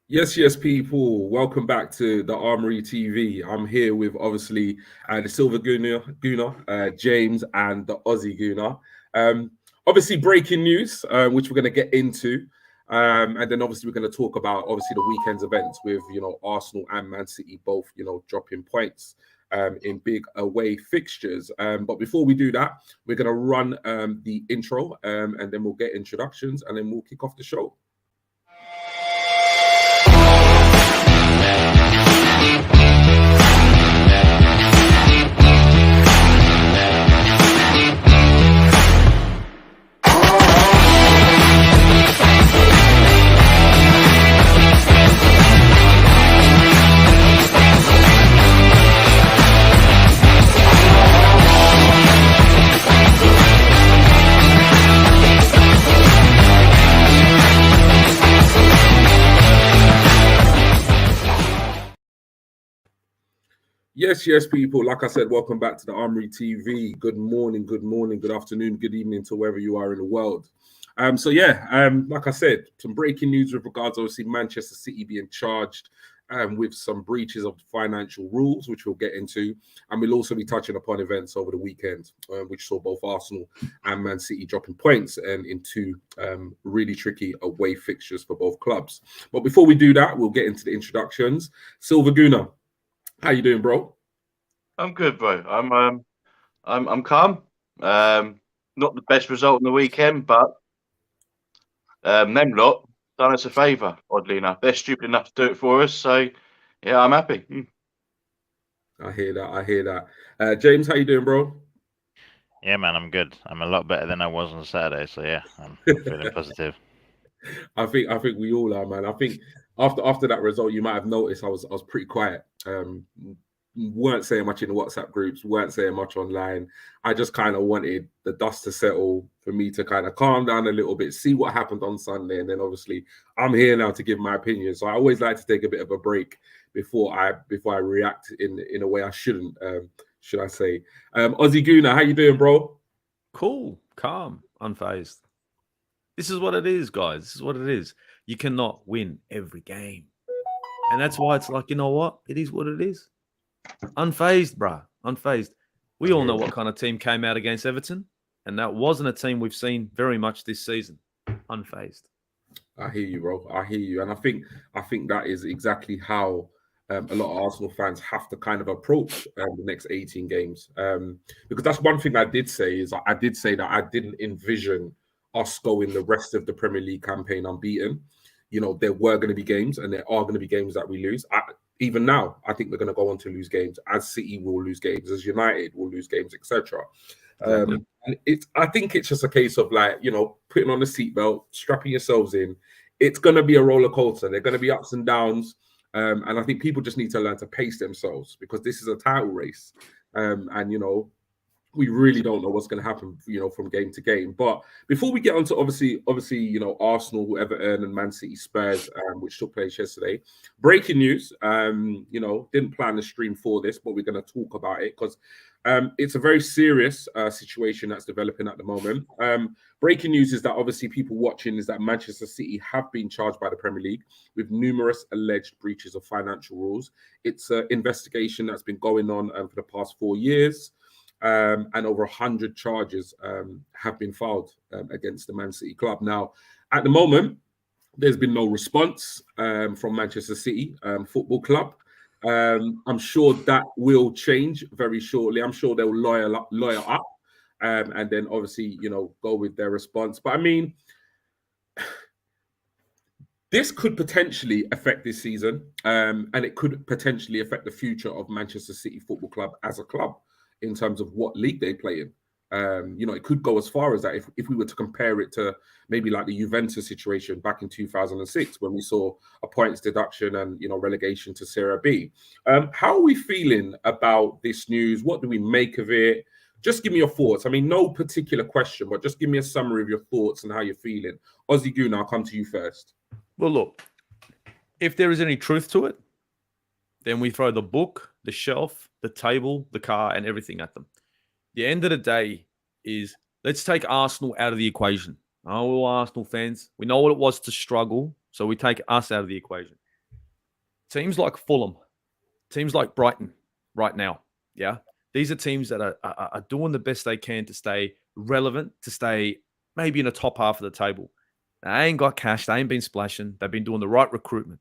Yes, people. Welcome back to the Armoury TV. I'm here with obviously the Silva Gooner, James, and the Aussie Gooner. Um, Obviously, breaking news, which we're going to get into, and then obviously we're going to talk about obviously the weekend's events with Arsenal and Man City both dropping points in big away fixtures. But before we do that, we're going to run the intro, and then we'll get introductions, and then we'll kick off the show. Yes, people. Like I said, welcome back to the Armoury TV. Good morning, good afternoon, good evening to wherever you are in the world. Like I said, some breaking news with regards, obviously, Manchester City being charged with some breaches of financial rules, which we'll get into. And we'll also be touching upon events over the weekend, which saw both Arsenal and Man City dropping points and in two really tricky away fixtures for both clubs. But before we do that, we'll get into the introductions. Silva Gooner, how you doing, bro? I'm good, bro. I'm calm. Not the best result on the weekend, but them lot done us a favour. Oddly enough, they're stupid enough to do it for us. So, yeah, I'm happy. I hear that. James, how you doing, bro? Yeah, man, I'm good. I'm a lot better than I was on Saturday. So yeah, I'm feeling positive. I think we all are, man. I think after that result, you might have noticed I was pretty quiet. Weren't saying much in the WhatsApp groups, weren't saying much online. I just kind of wanted the dust to settle for me to kind of calm down a little bit, see what happened on Sunday, and then obviously I'm here now to give my opinion. So I always like to take a bit of a break before I react in a way I shouldn't. Should I say? Aussie Gooner, how you doing, bro? Cool, calm, unfazed. This is what it is, guys. This is what it is. You cannot win every game. And that's why it's like, you know what? It is what it is. Unfazed, bruh. Unfazed. We all know what kind of team came out against Everton. And that wasn't a team we've seen very much this season. Unfazed. I hear you, bro. I hear you, and I think that is exactly how a lot of Arsenal fans have to kind of approach the next 18 games. Because that's one thing I did say is I did say that I didn't envision us going the rest of the Premier League campaign unbeaten. There were going to be games, and there are going to be games that we lose. Even now, I think we're going to go on to lose games, as City will lose games, as United will lose games, etc. Exactly. And I think it's just a case of like, putting on the seatbelt, strapping yourselves in. It's going to be a roller coaster. There are going to be ups and downs. And I think people just need to learn to pace themselves because this is a title race. And we really don't know what's going to happen, from game to game. But before we get on to obviously, Arsenal, Everton, and Man City, Spurs, which took place yesterday. Breaking news. Didn't plan the stream for this, but we're going to talk about it because it's a very serious situation that's developing at the moment. Breaking news is that obviously people watching is that Manchester City have been charged by the Premier League with numerous alleged breaches of financial rules. It's an investigation that's been going on for the past 4 years. And over 100 charges have been filed against the Man City club. Now, at the moment, there's been no response from Manchester City Football Club. I'm sure that will change very shortly. I'm sure they'll lawyer up and then obviously, go with their response. But I mean, this could potentially affect this season and it could potentially affect the future of Manchester City Football Club as a club in terms of what league they play in. It could go as far as that if we were to compare it to maybe like the Juventus situation back in 2006 when we saw a points deduction and relegation to Serie B. How are we feeling about this news? What do we make of it? Just give me your thoughts. I mean, no particular question, but just give me a summary of your thoughts and how you're feeling. Aussie Goon, I'll come to you first. Well, look, if there is any truth to it, then we throw the book, the shelf, the table, the car, and everything at them. The end of the day is let's take Arsenal out of the equation. Oh, we're all Arsenal fans. We know what it was to struggle, so we take us out of the equation. teams like Fulham, teams like Brighton right now, yeah, these are teams that are doing the best they can to stay relevant, to stay maybe in the top half of the table. They ain't got cash. They ain't been splashing. They've been doing the right recruitment.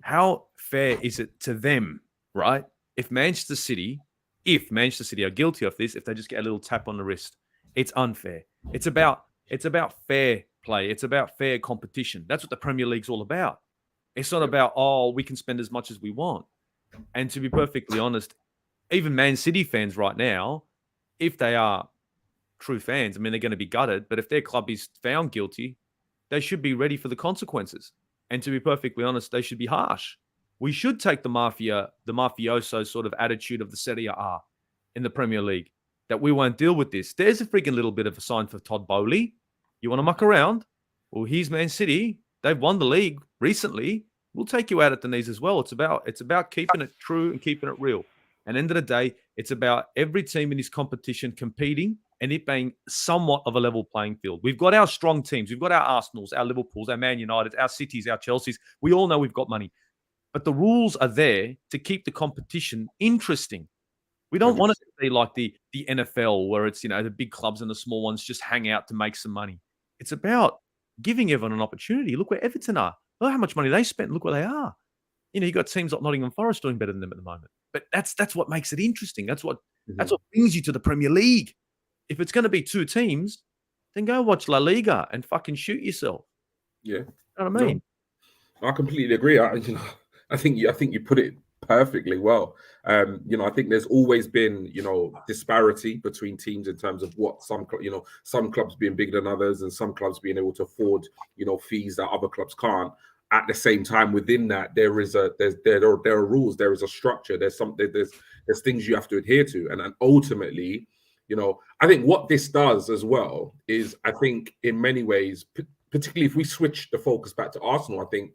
How fair is it to them, right? If Manchester City are guilty of this, if they just get a little tap on the wrist, it's unfair. It's about fair play. It's about fair competition. That's what the Premier League's all about. It's not about, oh, we can spend as much as we want. And to be perfectly honest, even Man City fans right now, if they are true fans, I mean, they're going to be gutted, but if their club is found guilty, they should be ready for the consequences. And to be perfectly honest, they should be harsh. We should take the mafioso sort of attitude of the Serie A in the Premier League, that we won't deal with this. There's a freaking little bit of a sign for Todd Bowley. You want to muck around? Well, here's Man City. They've won the league recently. We'll take you out at the knees as well. It's about keeping it true and keeping it real. And end of the day, it's about every team in this competition competing and it being somewhat of a level playing field. We've got our strong teams. We've got our Arsenals, our Liverpools, our Man United, our Cities, our Chelseas. We all know we've got money. But the rules are there to keep the competition interesting. We don't want it to be like the NFL where it's, the big clubs and the small ones just hang out to make some money. It's about giving everyone an opportunity. Look where Everton are. Look how much money they spent. Look where they are. You got teams like Nottingham Forest doing better than them at the moment. But that's what makes it interesting. That's what brings you to the Premier League. If it's going to be two teams, then go watch La Liga and fucking shoot yourself. Yeah, you know what I mean. No, I completely agree. I think you put it perfectly well. I think there's always been disparity between teams in terms of what some clubs being bigger than others and some clubs being able to afford fees that other clubs can't. At the same time, within that, there are rules, there is a structure, there's things you have to adhere to, and ultimately, I think what this does as well is, I think in many ways, particularly if we switch the focus back to Arsenal, I think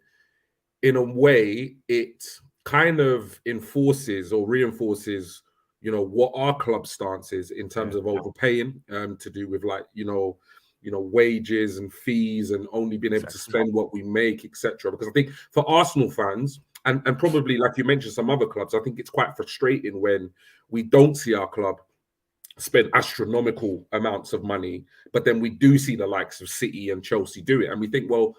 in a way it kind of enforces or reinforces, what our club stance is in terms of overpaying, to do with wages and fees and only being able to spend what we make, etc. Because I think for Arsenal fans and probably like you mentioned some other clubs, I think it's quite frustrating when we don't see our club spend astronomical amounts of money, but then we do see the likes of City and Chelsea do it, and we think, well,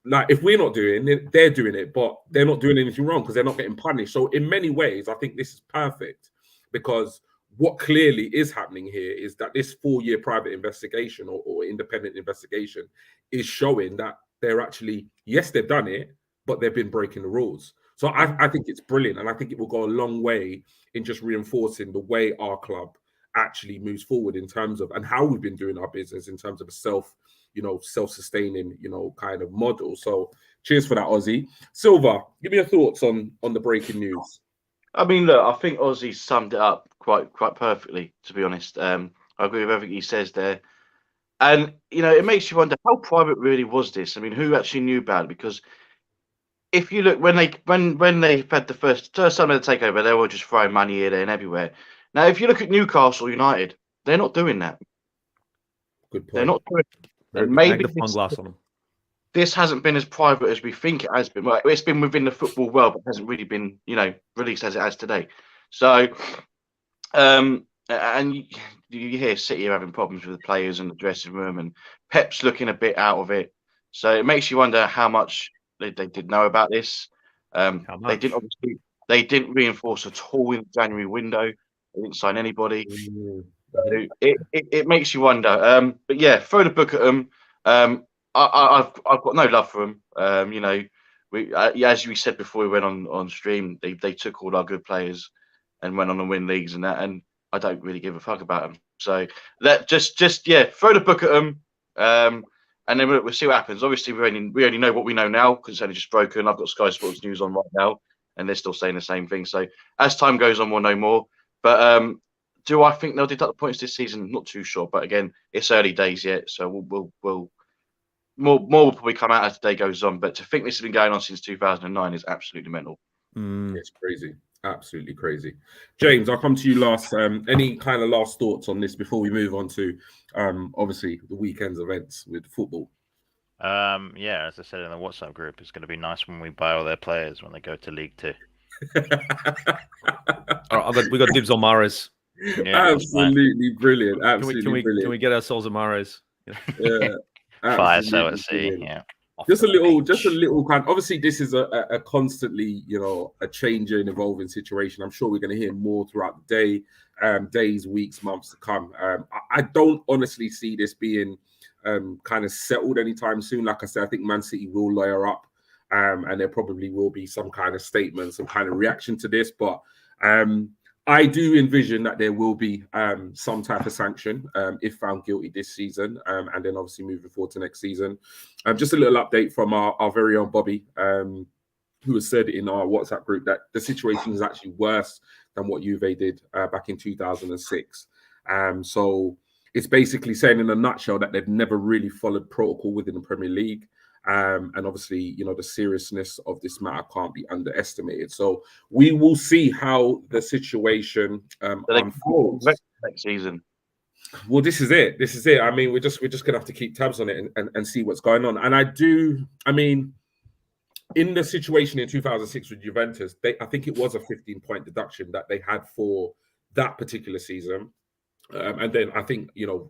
like if we're not doing it, they're doing it, but they're not doing anything wrong because they're not getting punished. So in many ways, I think this is perfect, because what clearly is happening here is that this 4-year private investigation or independent investigation is showing that they're actually, yes, they've done it, but they've been breaking the rules. So I think it's brilliant, and I think it will go a long way in just reinforcing the way our club actually moves forward in terms of, and how we've been doing our business in terms of a self-sustaining, kind of model. So cheers for that, Ozzy. Silva, give me your thoughts on the breaking news. I mean, look, I think Ozzy summed it up quite perfectly, to be honest. I agree with everything he says there. And, it makes you wonder, how private really was this? I mean, who actually knew about it? Because if you look, when they had the first time of the takeover, they were just throwing money here, there and everywhere. Now, if you look at Newcastle United, they're not doing that. Good point. They're not doing it. And maybe glass on them. This hasn't been as private as we think it has been. Well, it's been within the football world, but hasn't really been, released as it has today. So, and you hear City are having problems with the players in the dressing room, and Pep's looking a bit out of it. So it makes you wonder how much they did know about this. They didn't reinforce at all in the January window. They didn't sign anybody. So it makes you wonder. But yeah, throw the book at them. I've got no love for them. We as we said before we went on stream, they took all our good players and went on to win leagues and that, and I don't really give a fuck about them. So that just throw the book at them, and then we'll see what happens. Obviously, we only know what we know now because it's only just broken. I've got Sky Sports News on right now, and they're still saying the same thing. So as time goes on, we'll know more. But do I think they'll deduct the points this season? Not too sure. But again, it's early days yet, so we'll more will probably come out as the day goes on. But to think this has been going on since 2009 is absolutely mental. It's crazy. Absolutely crazy. James, I'll come to you last. Any kind of last thoughts on this before we move on to obviously the weekend's events with football? Yeah, as I said in the WhatsApp group, it's going to be nice when we buy all their players when they go to League Two. All right, we got dibs on Mahrez. Yeah, Absolutely brilliant. Can Absolutely brilliant. we get ourselves a Mahrez? Yeah, fire sale at absolutely sea. brilliant. Yeah. Just a little kind. Obviously, this is a constantly, a changing and evolving situation. I'm sure we're going to hear more throughout the day, days, weeks, months to come. I don't honestly see this being kind of settled anytime soon. Like I said, I think Man City will lawyer up, and there probably will be some kind of statement, some kind of reaction to this. But I do envision that there will be some type of sanction if found guilty this season, and then obviously moving forward to next season. Just a little update from our very own Bobby, who has said in our WhatsApp group that the situation is actually worse than what Juve did back in 2006. So it's basically saying in a nutshell that they've never really followed protocol within the Premier League. And obviously, the seriousness of this matter can't be underestimated. So we will see how the situation unfolds next season. Well, this is it. This is it. I mean, we're just gonna have to keep tabs on it and see what's going on. And I mean, in the situation in 2006 with Juventus, I think it was a 15-point deduction that they had for that particular season. And then I think,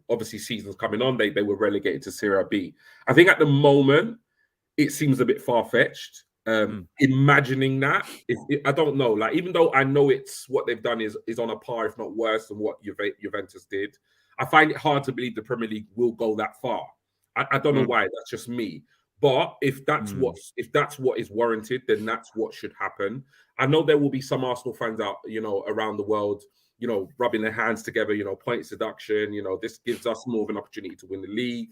obviously seasons coming on, they were relegated to Serie B. I think at the moment, it seems a bit far-fetched. Imagining that, I don't know. Like, even though I know it's what they've done is on a par, if not worse, than what Juventus did, I find it hard to believe the Premier League will go that far. I don't know why. That's just me. But if that's what is warranted, then that's what should happen. I know there will be some Arsenal fans out, around the world, rubbing their hands together, points deduction, this gives us more of an opportunity to win the league.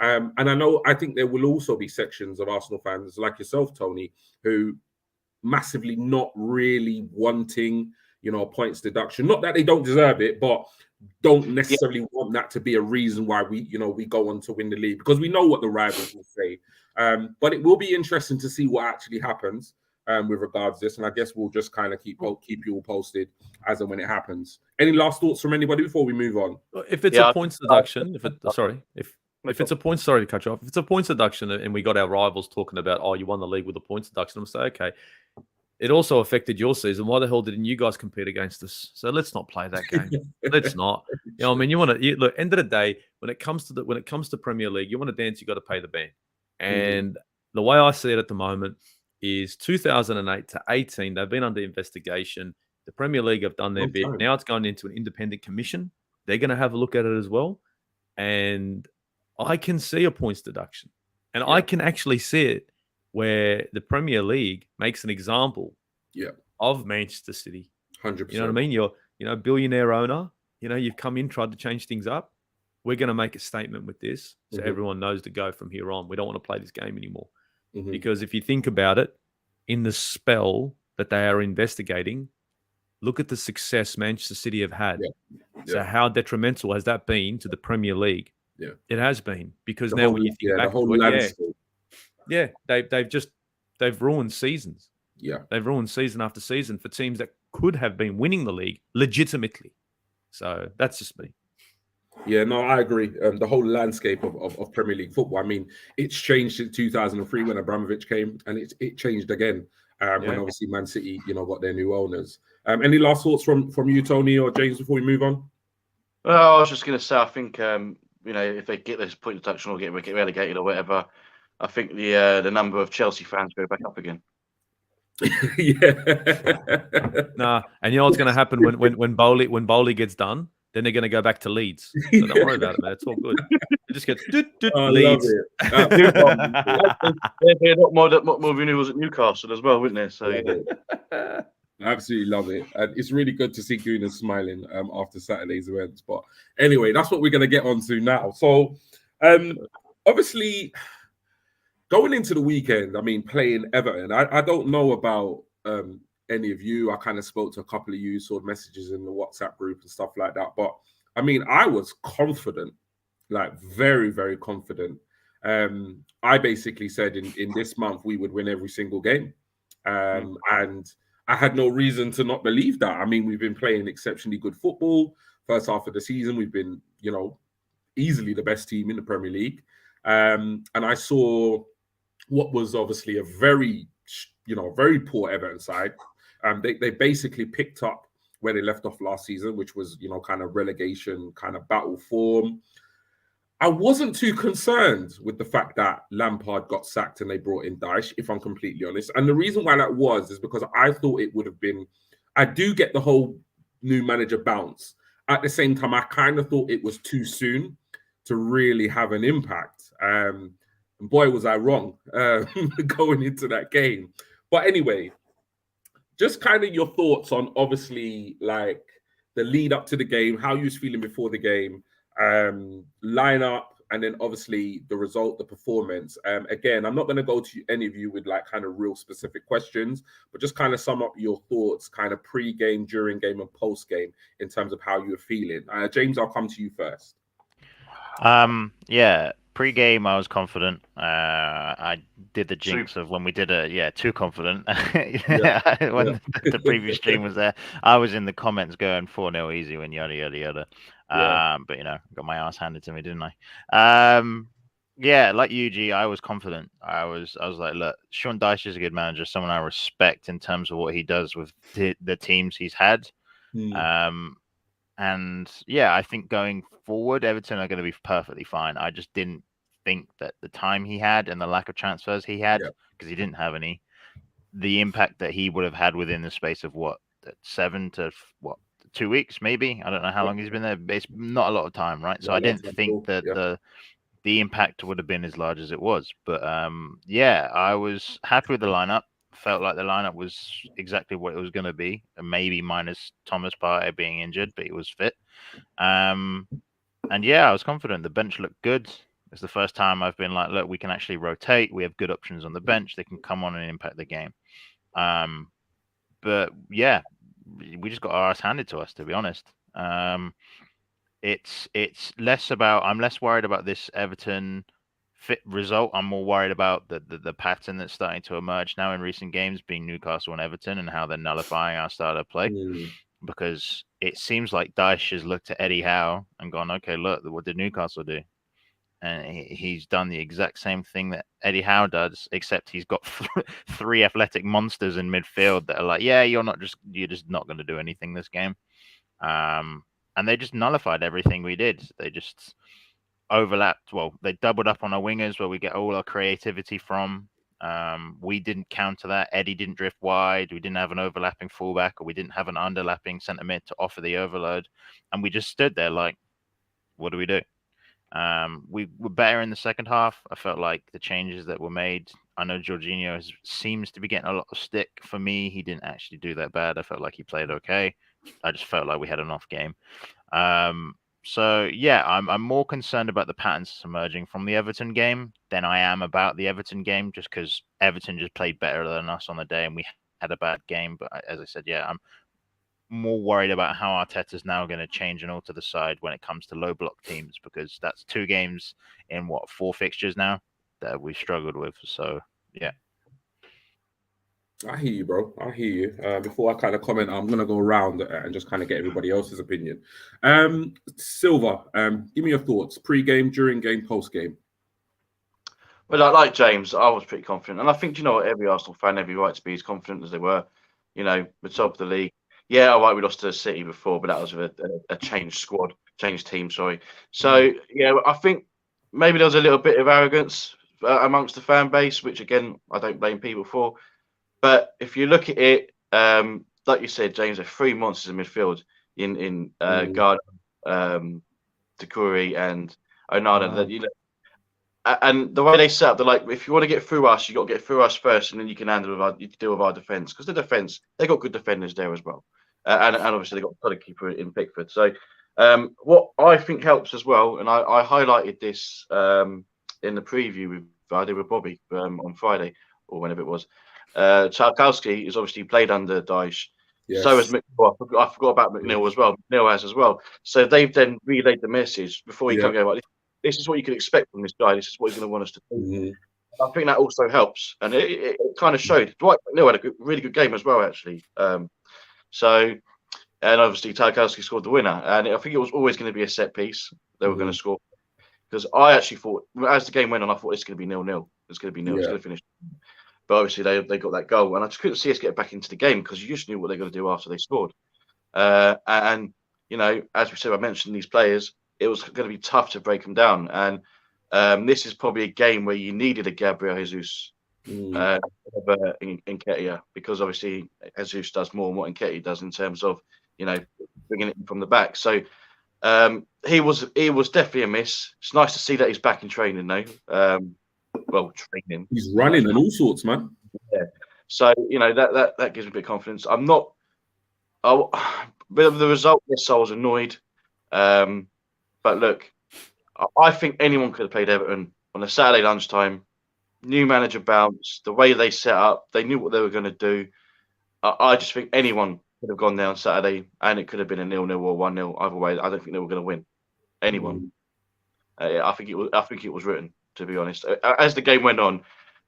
And I think there will also be sections of Arsenal fans like yourself, Tony, who massively not really wanting, points deduction. Not that they don't deserve it, but don't necessarily want that to be a reason why we go on to win the league, because we know what the rivals will say. But it will be interesting to see what actually happens with regards to this, and I guess we'll just kind of keep you all posted as and when it happens. Any last thoughts from anybody before we move on? If it's a points deduction, if it's a point, sorry to cut you off. If it's a points deduction and we got our rivals talking about, you won the league with a points deduction, I'm saying, okay, it also affected your season. Why the hell didn't you guys compete against us? So let's not play that game. Let's not. I mean, look. End of the day, when it comes to Premier League, you want to dance, you got to pay the band. And the way I see it at the moment is 2008 to 18, they've been under investigation. The Premier League have done their bit. Now it's going into an independent commission. They're going to have a look at it as well. And I can see a points deduction. And I can actually see it where the Premier League makes an example of Manchester City. 100%. You know what I mean? You're billionaire owner. You've come in, tried to change things up. We're going to make a statement with this so everyone knows to go from here on. We don't want to play this game anymore. Because if you think about it, in the spell that they are investigating, look at the success Manchester City have had. So how detrimental has that been to the Premier League? Yeah, it has been, because now when you think back to it, they've ruined seasons. Yeah, they've ruined season after season for teams that could have been winning the league legitimately. So that's just me. Yeah, no, I agree. The whole landscape of Premier League football, I mean, it's changed since 2003 when Abramovich came, and it changed again when obviously Man City, got their new owners. Any last thoughts from you, Tony or James, before we move on? Well, I was just going to say, I think, if they get this point deduction or get relegated or whatever, I think the number of Chelsea fans go back up again. Nah, and you know what's going to happen when Bowley gets done? Then they're going to go back to Leeds. So don't worry about it, man. It's all good. It just gets Leeds. There'd be a lot more renewals at Newcastle as well, wouldn't there? So absolutely love it. And it's really good to see Gooner smiling after Saturday's events. But anyway, that's what we're going to get on to now. So obviously, going into the weekend, I mean, playing Everton, I don't know about any of you. I kind of spoke to a couple of you, saw messages in the WhatsApp group and stuff like that. But I mean, I was confident, like very, very confident. I basically said in this month we would win every single game. And I had no reason to not believe that. I mean, we've been playing exceptionally good football. First half of the season, we've been, easily the best team in the Premier League. And I saw what was obviously a very, very poor Everton side. They basically picked up where they left off last season, which was, kind of relegation, kind of battle form. I wasn't too concerned with the fact that Lampard got sacked and they brought in Dyche, if I'm completely honest. And the reason why that was is because I thought it would have been, I do get the whole new manager bounce. At the same time, I kind of thought it was too soon to really have an impact. And boy, was I wrong going into that game. But anyway, just kind of your thoughts on obviously like the lead up to the game, how you was feeling before the game, lineup, and then obviously the result, the performance. Again, I'm not going to go to any of you with like kind of real specific questions, but just kind of sum up your thoughts, kind of pre-game, during game, and post-game in terms of how you were feeling. James, I'll come to you first. Yeah, pre-game I was confident. I did the jinx of when we did too confident. When the previous stream was there, I was in the comments going 4-0 easy when yada yada yada. But got my ass handed to me, didn't I? Like UG, I was confident. I was like, look, Sean Dyche is a good manager, someone I respect in terms of what he does with the teams he's had. And I think going forward, Everton are going to be perfectly fine. I just didn't think that the time he had and the lack of transfers he had, because he didn't have any, the impact that he would have had within the space of 7 to 2 weeks, maybe. I don't know how long he's been there, but it's not a lot of time, right? So I didn't think that the impact would have been as large as it was. But I was happy with the lineup. Felt like the lineup was exactly what it was going to be, maybe minus Thomas Partey being injured, but he was fit. I was confident. The bench looked good. It's the first time I've been like, look, we can actually rotate. We have good options on the bench. They can come on and impact the game. But we just got our ass handed to us, to be honest. It's less about, I'm less worried about this Everton fit result. I'm more worried about the pattern that's starting to emerge now in recent games, being Newcastle and Everton, and how they're nullifying our style of play. Because it seems like Dyche has looked at Eddie Howe and gone, okay, look, what did Newcastle do? And he's done the exact same thing that Eddie Howe does, except he's got three athletic monsters in midfield that are like, you're just not going to do anything this game. And they just nullified everything we did. They just overlapped. Well, they doubled up on our wingers where we get all our creativity from. We didn't counter that. Eddie didn't drift wide. We didn't have an overlapping fullback, or we didn't have an underlapping centre mid to offer the overload. And we just stood there like, what do we do? We were better in the second half. I felt like the changes that were made, I know Jorginho seems to be getting a lot of stick. For me, he didn't actually do that bad. I felt like he played okay. I just felt like we had an off game. I'm more concerned about the patterns emerging from the Everton game than I am about the Everton game, just because Everton just played better than us on the day and we had a bad game. But as I said, I'm more worried about how Arteta's now going to change and alter the side when it comes to low block teams, because that's 2 games in 4 fixtures now that we've struggled with. So, I hear you, bro. I hear you. Before I kind of comment, I'm going to go around and just kind of get everybody else's opinion. Silva, give me your thoughts. Pre-game, during game, post-game. Well, like James, I was pretty confident. And I think, every Arsenal fan, every right to be as confident as they were. We're top of the league. Yeah, all right, we lost to City before, but that was with a changed team, sorry. So, I think maybe there was a little bit of arrogance amongst the fan base, which, again, I don't blame people for. But if you look at it, like you said, James, there are 3 monsters in midfield in Gardner, Doucouré, and Onana. And the way they set up, they're like, if you want to get through us, you got to get through us first, and then you can deal with our defense. Because the defense, they got good defenders there as well, and obviously they got a keeper in Pickford. So what I think helps as well, and I highlighted this in the preview I did with Bobby on Friday or whenever it was. Tarkowski is obviously played under Dyche. Yes. So has McNeil. I forgot about McNeil as well. McNeil has as well. So they've then relayed the message before he can go like, this is what you can expect from this guy. This is what he's going to want us to do. I think that also helps, and it kind of showed. Dwight McNeil had a really good game as well, actually. And obviously Tarkowski scored the winner, and I think it was always going to be a set piece they were going to score. because I actually thought, as the game went on, I thought it's going to be 0-0. It's going to be 0. It's Yeah. going to finish. But obviously they got that goal, and I just couldn't see us get back into the game because you just knew what they were going to do after they scored. And you know, as we said, I mentioned these players. It was going to be tough to break them down, and this is probably a game where you needed a Gabriel Jesus in Nketiah, because obviously Jesus does more than what Nketiah does in terms of, you know, bringing it from the back. So he was definitely a miss. It's nice to see that he's back in training though. Well, training. He's running and all sorts, man. Yeah. So you know that gives me a bit of confidence. I'm not. Bit of the result. Yes, I was annoyed. But look, I think anyone could have played Everton on a Saturday lunchtime. New manager bounce, the way they set up, they knew what they were going to do. I just think anyone could have gone there on Saturday, and it could have been a 0-0 or 1-0. Either way, I don't think they were going to win. Anyone. I think it was written, to be honest. As the game went on,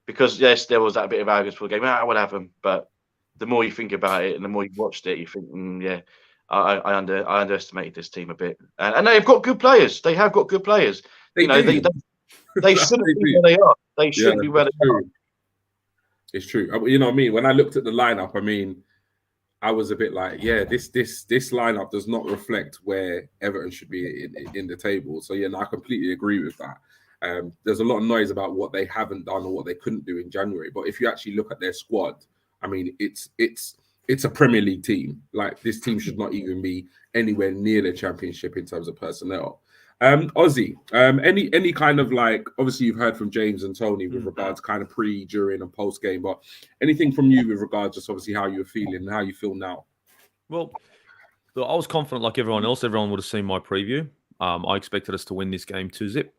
because yes, there was that bit of arrogance for the game. What happened? But the more you think about it, and the more you watched it, you think, yeah, I underestimated this team a bit. And they've got good players. They have got good players. They shouldn't be where they are. They shouldn't be where they are. It's true. You know what I mean? When I looked at the lineup, I mean, I was a bit like, yeah, this lineup does not reflect where Everton should be in the table. So yeah, no, I completely agree with that. There's a lot of noise about what they haven't done or what they couldn't do in January. But if you actually look at their squad, I mean, it's a Premier League team. Like, this team should not even be anywhere near the Championship in terms of personnel. Ozzy, any kind of, like, obviously you've heard from James and Tony with regards kind of pre, during, and post game, but anything from you with regards just obviously how you're feeling and how you feel now? Well, look, I was confident like everyone else. Everyone would have seen my preview. I expected us to win this game 2-0.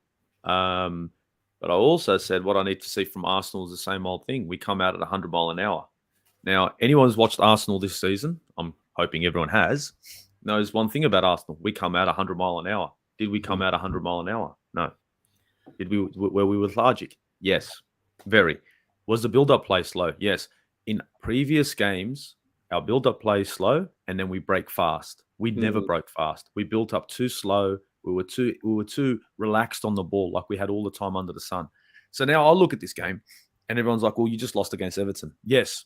But I also said what I need to see from Arsenal is the same old thing. We come out at 100 mile an hour. Now, anyone who's watched Arsenal this season, I'm hoping everyone has, knows one thing about Arsenal. We come out 100 mile an hour. Did we come out 100 mile an hour? No. Were we lethargic? Yes. Very. Was the build-up play slow? Yes. In previous games, our build-up play is slow, and then we break fast. We never broke fast. We built up too slow. We were too relaxed on the ball, like we had all the time under the sun. So now I'll look at this game, and everyone's like, well, you just lost against Everton. Yes.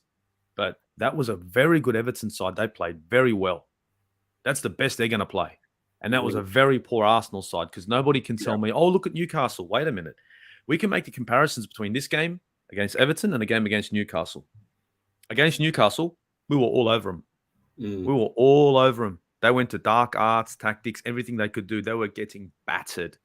But that was a very good Everton side. They played very well. That's the best they're going to play. And that was a very poor Arsenal side, because nobody can tell me, oh, look at Newcastle. Wait a minute. We can make the comparisons between this game against Everton and a game against Newcastle. Against Newcastle, we were all over them. We were all over them. They went to dark arts, tactics, everything they could do. They were getting battered.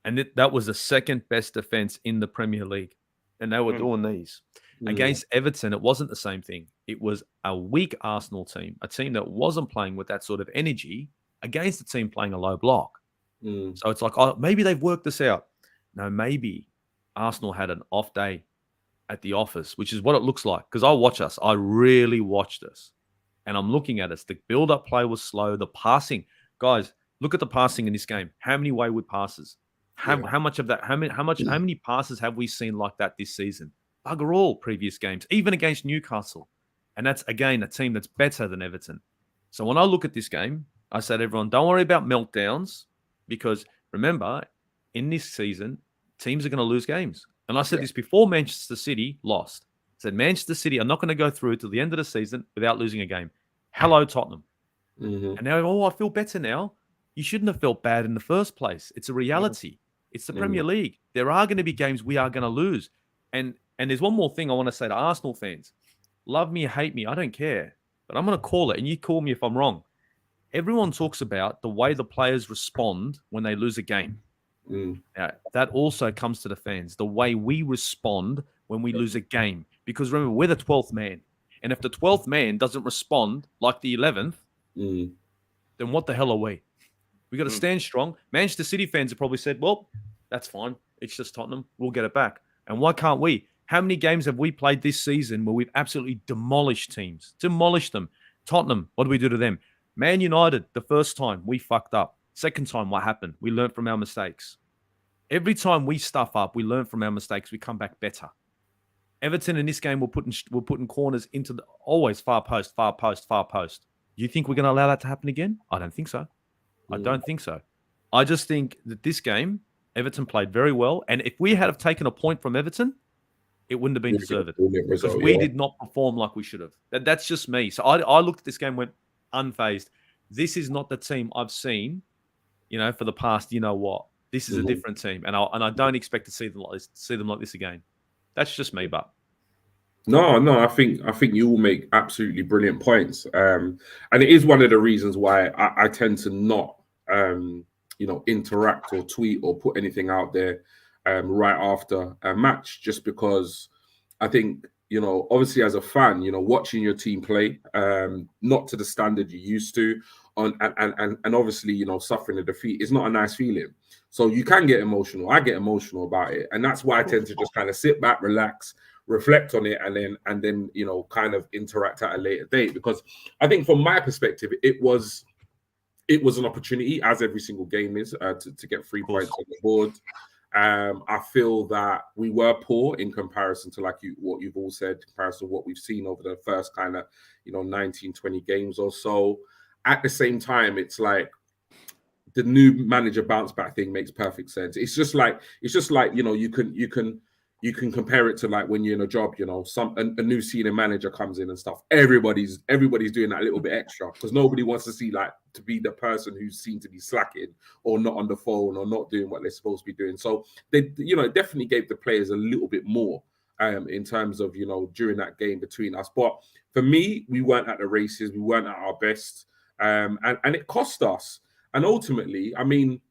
And that was the second best defense in the Premier League. And they were doing these. Against Everton, it wasn't the same thing. It was a weak Arsenal team, a team that wasn't playing with that sort of energy against a team playing a low block. So it's like, oh, maybe they've worked this out. No, maybe Arsenal had an off day at the office, which is what it looks like. Because I watch us. I really watched us. And I'm looking at us. The build-up play was slow. The passing. Guys, look at the passing in this game. How many wayward passes? How much of that? How many passes have we seen like that this season? Bugger all previous games, even against Newcastle. And that's, again, a team that's better than Everton. So when I look at this game, I said, everyone, don't worry about meltdowns, because remember, in this season, teams are going to lose games. And I said this before Manchester City lost. I said, Manchester City are not going to go through till the end of the season without losing a game. Hello, Tottenham. And now, I feel better now. You shouldn't have felt bad in the first place. It's a reality. It's the Premier League. There are going to be games we are going to lose. And there's one more thing I want to say to Arsenal fans. Love me or hate me, I don't care. But I'm going to call it, and you call me if I'm wrong. Everyone talks about the way the players respond when they lose a game. Now, that also comes to the fans, the way we respond when we lose a game. Because remember, we're the 12th man. And if the 12th man doesn't respond like the 11th, then what the hell are we? We got to stand strong. Manchester City fans have probably said, well, that's fine. It's just Tottenham. We'll get it back. And why can't we? How many games have we played this season where we've absolutely demolished teams? Demolished them. Tottenham, what do we do to them? Man United, the first time, we fucked up. Second time, what happened? We learned from our mistakes. Every time we stuff up, we learn from our mistakes. We come back better. Everton in this game, we're putting corners into the always far post, far post, far post. Do you think we're going to allow that to happen again? I don't think so. I don't think so. I just think that this game, Everton played very well. And if we had have taken a point from Everton, it wouldn't have been deserved because we did not perform like we should have. That's just me. So I looked at this game and went unfazed. This is not the team I've seen, for the past, This is a different team. And I don't expect to see them like this again. That's just me, but No, I think you all make absolutely brilliant points. And it is one of the reasons why I tend to not interact or tweet or put anything out there right after a match, just because I think, obviously as a fan, watching your team play, not to the standard you used to, and obviously, suffering a defeat is not a nice feeling. So you can get emotional. I get emotional about it. And that's why I tend to just kind of sit back, relax, reflect on it, and then kind of interact at a later date. Because I think from my perspective, it was an opportunity, as every single game is, to get 3 points on the board. I feel that we were poor in comparison to what you've all said, in comparison to what we've seen over the first kind of 19, 20 games or so. At the same time, it's like the new manager bounce back thing makes perfect sense. It's just like you can compare it to like when you're in a job, a new senior manager comes in and stuff. Everybody's doing that little bit extra because nobody wants to see to be the person who seemed to be slacking or not on the phone or not doing what they're supposed to be doing. So they, definitely gave the players a little bit more in terms of, during that game between us. But for me, we weren't at the races. We weren't at our best. And it cost us. And ultimately, I mean,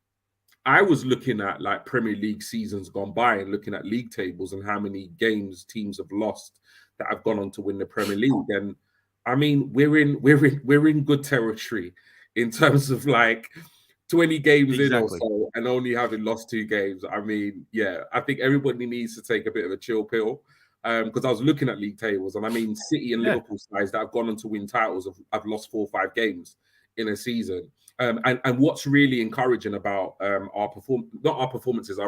I was looking at Premier League seasons gone by and looking at league tables and how many games teams have lost that have gone on to win the Premier League. And I mean, we're in good territory in terms of 20 games in or so and only having lost 2 games. I mean, yeah, I think everybody needs to take a bit of a chill pill. Because I was looking at league tables, and I mean, City and Liverpool sides that have gone on to win titles have lost 4 or 5 games in a season. And what's really encouraging about our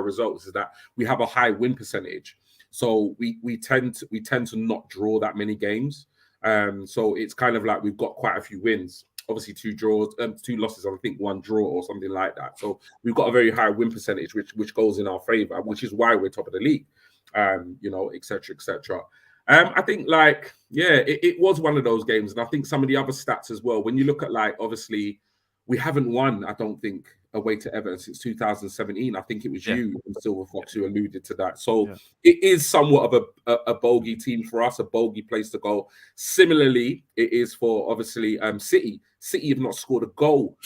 results is that we have a high win percentage. So we tend to not draw that many games. So it's kind of like we've got quite a few wins. Obviously 2 draws, 2 losses, and I think 1 draw or something like that. So we've got a very high win percentage, which goes in our favor, which is why we're top of the league. Et cetera, et cetera. I think it was one of those games, and I think some of the other stats as well. When you look at obviously we haven't won, I don't think, away to Everton since 2017. I think it was you and Silva Fox who alluded to that. So it is somewhat of a bogey team for us, a bogey place to go. Similarly, it is for obviously City. City have not scored a goal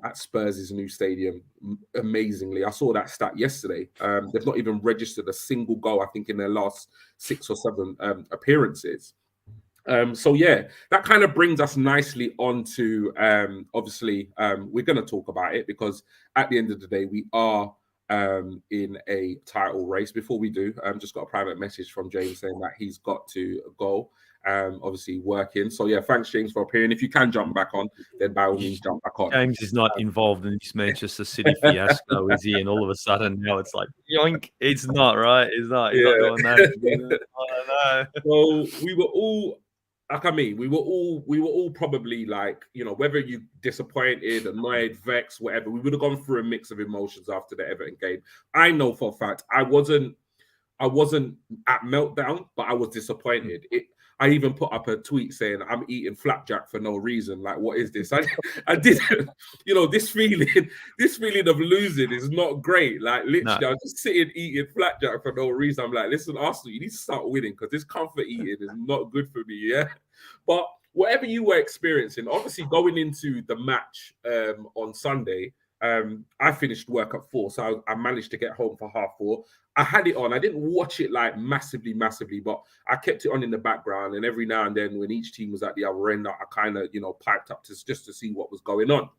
at Spurs' new stadium. Amazingly, I saw that stat yesterday. They've not even registered a single goal, I think, in their last 6 or 7 appearances. So that kind of brings us nicely on to obviously we're going to talk about it because at the end of the day we are in a title race. Before we do, just got a private message from James saying that he's got to go, obviously working. So thanks James for appearing. If you can jump back on, then by all means jump back on. James is not involved in this Manchester City fiasco, is he? And all of a sudden now it's like yoink. It's not right. He's not doing that. I don't know. So we were all. we were all probably whether you disappointed, annoyed, vexed, whatever, we would have gone through a mix of emotions after the Everton game. I know for a fact I wasn't at meltdown, but I was disappointed. I even put up a tweet saying I'm eating flapjack for no reason. Like, what is this? I didn't, this feeling of losing is not great. Like, literally, I was just sitting eating flapjack for no reason. I'm like, listen, Arsenal, you need to start winning because this comfort eating is not good for me. Yeah, but whatever you were experiencing, obviously going into the match on Sunday. I finished work at 4, so I managed to get home for 4:30. I had it on. I didn't watch it massively, but I kept it on in the background. And every now and then, when each team was at the other end, I kind of, piped up just to see what was going on.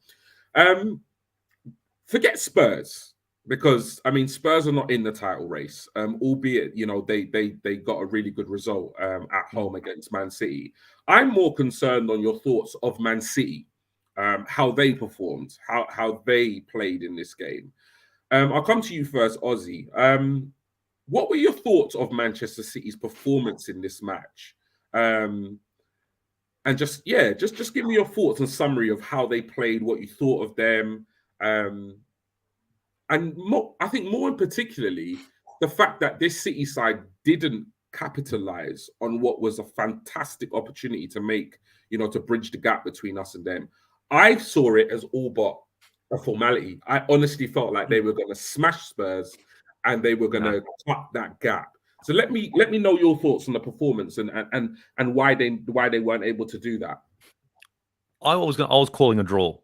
Forget Spurs, because I mean Spurs are not in the title race, albeit they got a really good result at home against Man City. I'm more concerned on your thoughts of Man City. How they performed, how they played in this game. I'll come to you first, Ozzy. What were your thoughts of Manchester City's performance in this match? And just give me your thoughts and summary of how they played, what you thought of them. I think more in particularly the fact that this City side didn't capitalize on what was a fantastic opportunity to make, to bridge the gap between us and them. I saw it as all but a formality. I honestly felt like they were going to smash Spurs and they were going to cut that gap. So let me know your thoughts on the performance and why they weren't able to do that. I was calling a draw.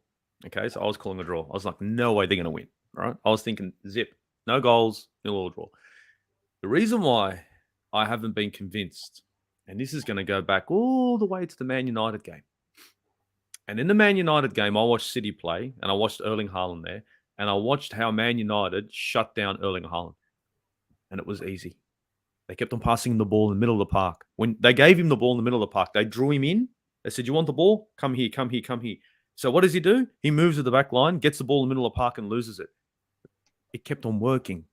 Okay, so I was calling a draw. I was like, no way they're going to win. Right? I was thinking zip, no goals, nil draw. The reason why I haven't been convinced, and this is going to go back all the way to the Man United game. And in the Man United game, I watched City play, and I watched Erling Haaland there, and I watched how Man United shut down Erling Haaland. And it was easy. They kept on passing the ball in the middle of the park. When they gave him the ball in the middle of the park, they drew him in. They said, you want the ball? Come here, come here, come here. So what does he do? He moves to the back line, gets the ball in the middle of the park and loses it. It kept on working.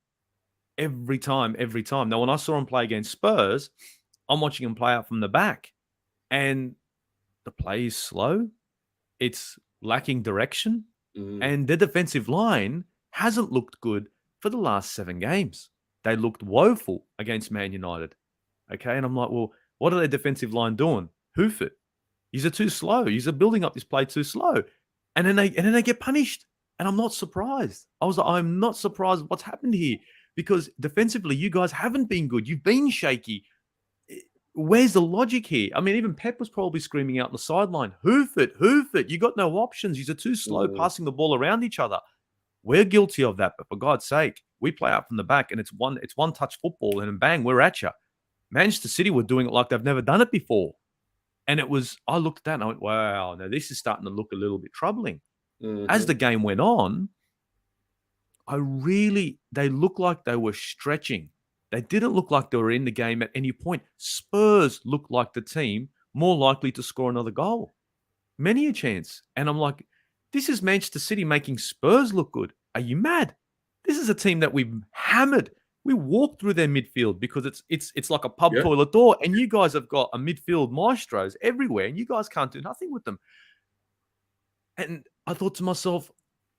Every time. Now, when I saw him play against Spurs, I'm watching him play out from the back. And the play is slow. It's lacking direction. And their defensive line hasn't looked good for the last 7 games. They looked woeful against Man United. Okay, and I'm like, well, what are their defensive line doing? Hoof it. You're too slow. You're building up this play too slow. And then they get punished. And I'm not surprised. I was like, I'm not surprised what's happened here. Because defensively, you guys haven't been good. You've been shaky. Where's the logic here? I mean, even Pep was probably screaming out on the sideline, hoof it. You got no options. You're too slow passing the ball around each other. We're guilty of that, but for God's sake, we play out from the back and it's one touch football and bang, we're at you. Manchester City were doing it like they've never done it before. And I looked at that and I went, wow, now this is starting to look a little bit troubling. As the game went on, they looked like they were stretching. They didn't look like they were in the game at any point. Spurs looked like the team more likely to score another goal. Many a chance. And I'm like, this is Manchester City making Spurs look good. Are you mad? This is a team that we've hammered. We walked through their midfield because it's like a pub toilet door. And you guys have got a midfield maestros everywhere. And you guys can't do nothing with them. And I thought to myself,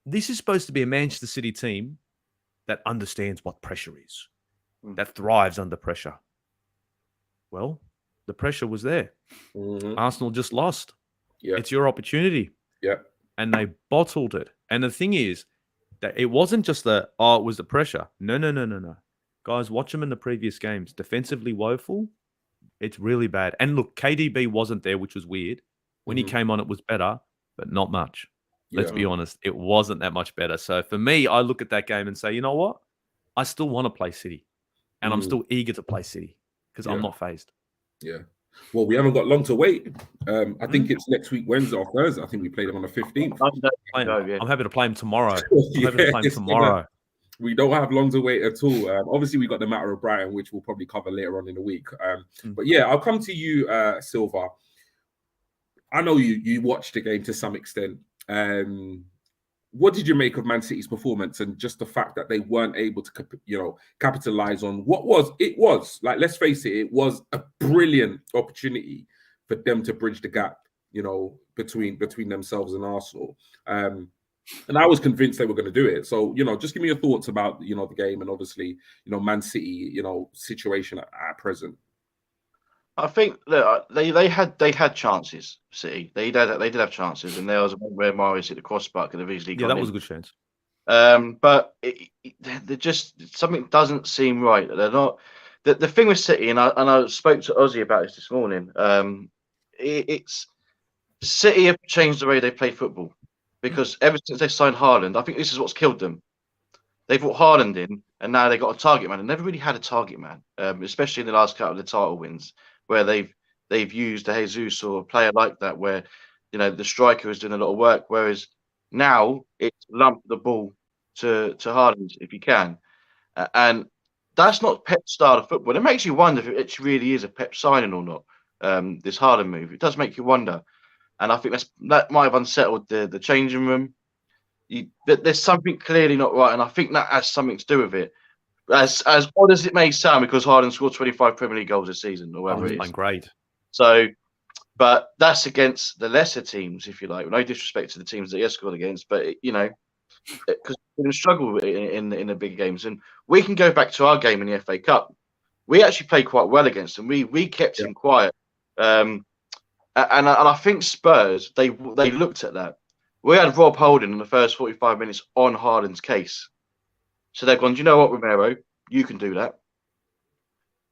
this is supposed to be a Manchester City team that understands what pressure is, that thrives under pressure. Well, the pressure was there. Arsenal just lost. It's your opportunity. And they bottled it. And the thing is that it wasn't just it was the pressure. No. Guys, watch them in the previous games. Defensively woeful. It's really bad. And look, KDB wasn't there, which was weird. When he came on, it was better, but not much. Let's be honest. It wasn't that much better. So for me, I look at that game and say, you know what? I still want to play City. And I'm still eager to play City because I'm not phased. Yeah. Well, we haven't got long to wait. I think it's next week, Wednesday or Thursday. I think we played them on the 15th. I'm happy to play them tomorrow. We don't have long to wait at all. Obviously, we got the matter of Brighton, which we'll probably cover later on in the week. But yeah, I'll come to you, Silva. I know you watched the game to some extent. What did you make of Man City's performance and just the fact that they weren't able to, capitalize on what was like, let's face it was a brilliant opportunity for them to bridge the gap, between themselves and Arsenal. And I was convinced they were going to do it. So, just give me your thoughts about, the game and obviously, Man City, situation at present. I think that they had chances. City, they did have chances, and there was where Mahrez hit the crossbar could have easily gone that in. was a good chance. But they're just something doesn't seem right. They're not. The thing with City, and I spoke to Ozzy about this morning. It's City have changed the way they play football because ever since they signed Haaland, I think this is what's killed them. They brought Haaland in, and now they got a target man. They never really had a target man, especially in the last couple of the title wins, where they've used a Jesus or a player like that, where the striker is doing a lot of work. Whereas now it's lump the ball to Haaland if you can, and that's not Pep's style of football. It makes you wonder if it really is a Pep signing or not. This Haaland move, it does make you wonder, and I think that might have unsettled the changing room. There's something clearly not right, and I think that has something to do with it. As odd as it may sound, because Haaland scored 25 Premier League goals this season, or whatever it is. Great. So, but that's against the lesser teams, if you like. No disrespect to the teams that he has scored against, but because we're going to struggle in the big games. And we can go back to our game in the FA Cup. We actually played quite well against them. We kept him quiet. And I think Spurs, they looked at that. We had Rob Holding in the first 45 minutes on Haaland's case. So they've gone, do you know what, Romero? You can do that.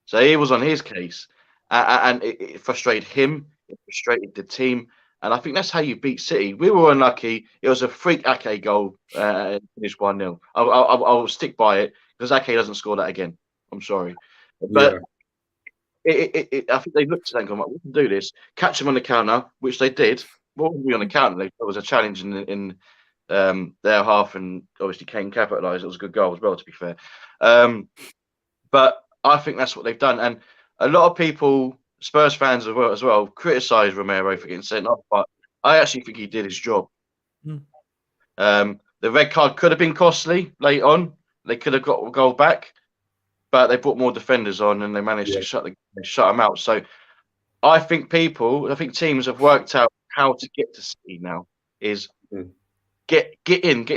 So he was on his case. And it frustrated him. It frustrated the team. And I think that's how you beat City. We were unlucky. It was a freak Ake goal, finished 1-0. I'll stick by it because Ake doesn't score that again. I'm sorry. But I think they looked at that and gone, we can do this. Catch them on the counter, which they did. What would be on the counter? There was a challenge in their half, and obviously Kane capitalised. It was a good goal as well, to be fair. But I think that's what they've done. And a lot of people, Spurs fans as well criticise Romero for getting sent off, but I actually think he did his job. The red card could have been costly late on. They could have got a goal back, but they brought more defenders on and they managed to shut them out. So I think teams have worked out how to get to City now. Is get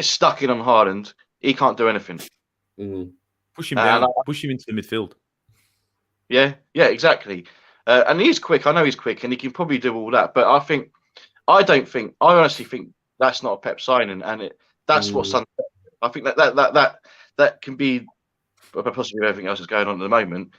stuck in on Haaland. He can't do anything. Push him down. Push him into the midfield. Yeah, exactly. And he's quick. I know he's quick, and he can probably do all that. But I honestly think that's not a Pep signing, and that's what's unfair. I think that can be possibly everything else that's going on at the moment.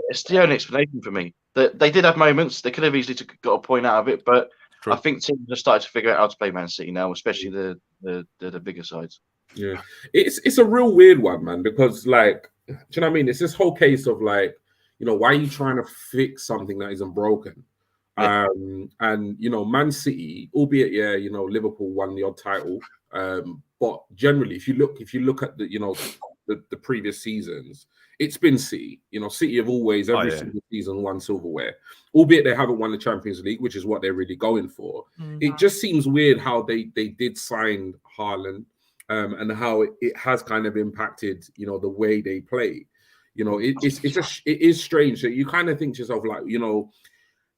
It's the only explanation for me. That they did have moments. They could have easily got a point out of it, but I think teams have started to figure out how to play Man City now, especially the bigger sides. Yeah, it's a real weird one, man. Because like, do you know what I mean? It's this whole case of like, why are you trying to fix something that isn't broken? Yeah. And Man City, albeit Liverpool won the odd title, but generally, if you look at the previous seasons, it's been City. City have always every single season won silverware, albeit they haven't won the Champions League, which is what they're really going for. It just seems weird how they did sign Haaland, and how it has kind of impacted the way they play. It is strange that you kind of think to yourself like,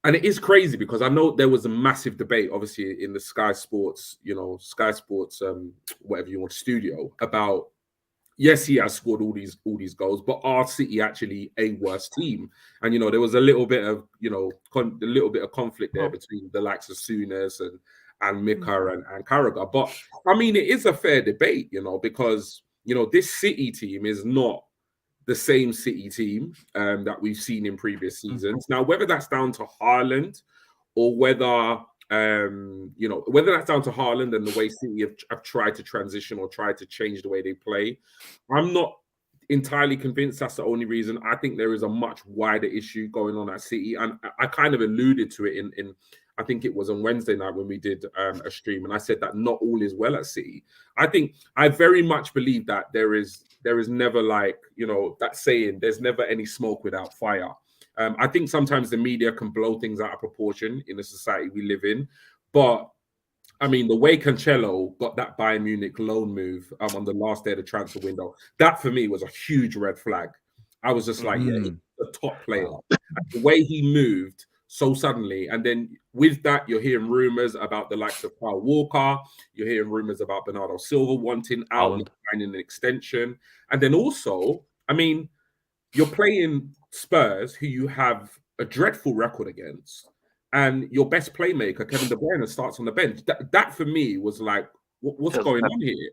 and it is crazy because I know there was a massive debate, obviously, in the Sky Sports, whatever you want, studio about, yes, he has scored all these goals, but are City actually a worse team? And there was a little bit of conflict there between the likes of Souness and Mika and Carragher. But I mean, it is a fair debate, because this City team is not the same City team that we've seen in previous seasons. Now, whether that's down to Haaland or whether that's down to Haaland and the way City have tried to transition or tried to change the way they play, I'm not entirely convinced that's the only reason. I think there is a much wider issue going on at City, and I kind of alluded to it in I think it was on Wednesday night when we did a stream, and I said that not all is well at City. I very much believe that there is never, like, that saying, there's never any smoke without fire. I think sometimes the media can blow things out of proportion in the society we live in. But, I mean, the way Cancelo got that Bayern Munich loan move on the last day of the transfer window, that for me was a huge red flag. I was just like, he's a top player. And the way he moved so suddenly, and then with that, you're hearing rumours about the likes of Kyle Walker, you're hearing rumours about Bernardo Silva wanting out, signing an extension. And then also, I mean, you're playing Spurs, who you have a dreadful record against, and your best playmaker, Kevin De Bruyne, starts on the bench. That for me was like, what's going on here?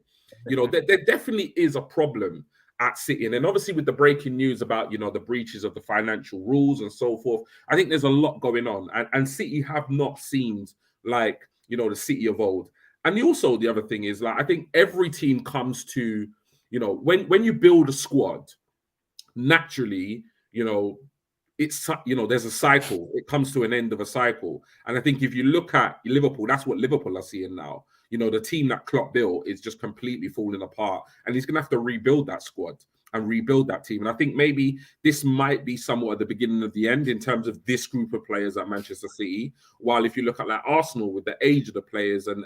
There definitely is a problem at City. And then obviously with the breaking news about, the breaches of the financial rules and so forth, I think there's a lot going on. And City have not seemed like, the City of old. And also the other thing is, like, I think every team comes to, when you build a squad, naturally, it's, there's a cycle. It comes to an end of a cycle. And I think if you look at Liverpool, that's what Liverpool are seeing now. The team that Klopp built is just completely falling apart. And he's going to have to rebuild that squad and rebuild that team. And I think maybe this might be somewhat at the beginning of the end in terms of this group of players at Manchester City. While if you look at like Arsenal with the age of the players and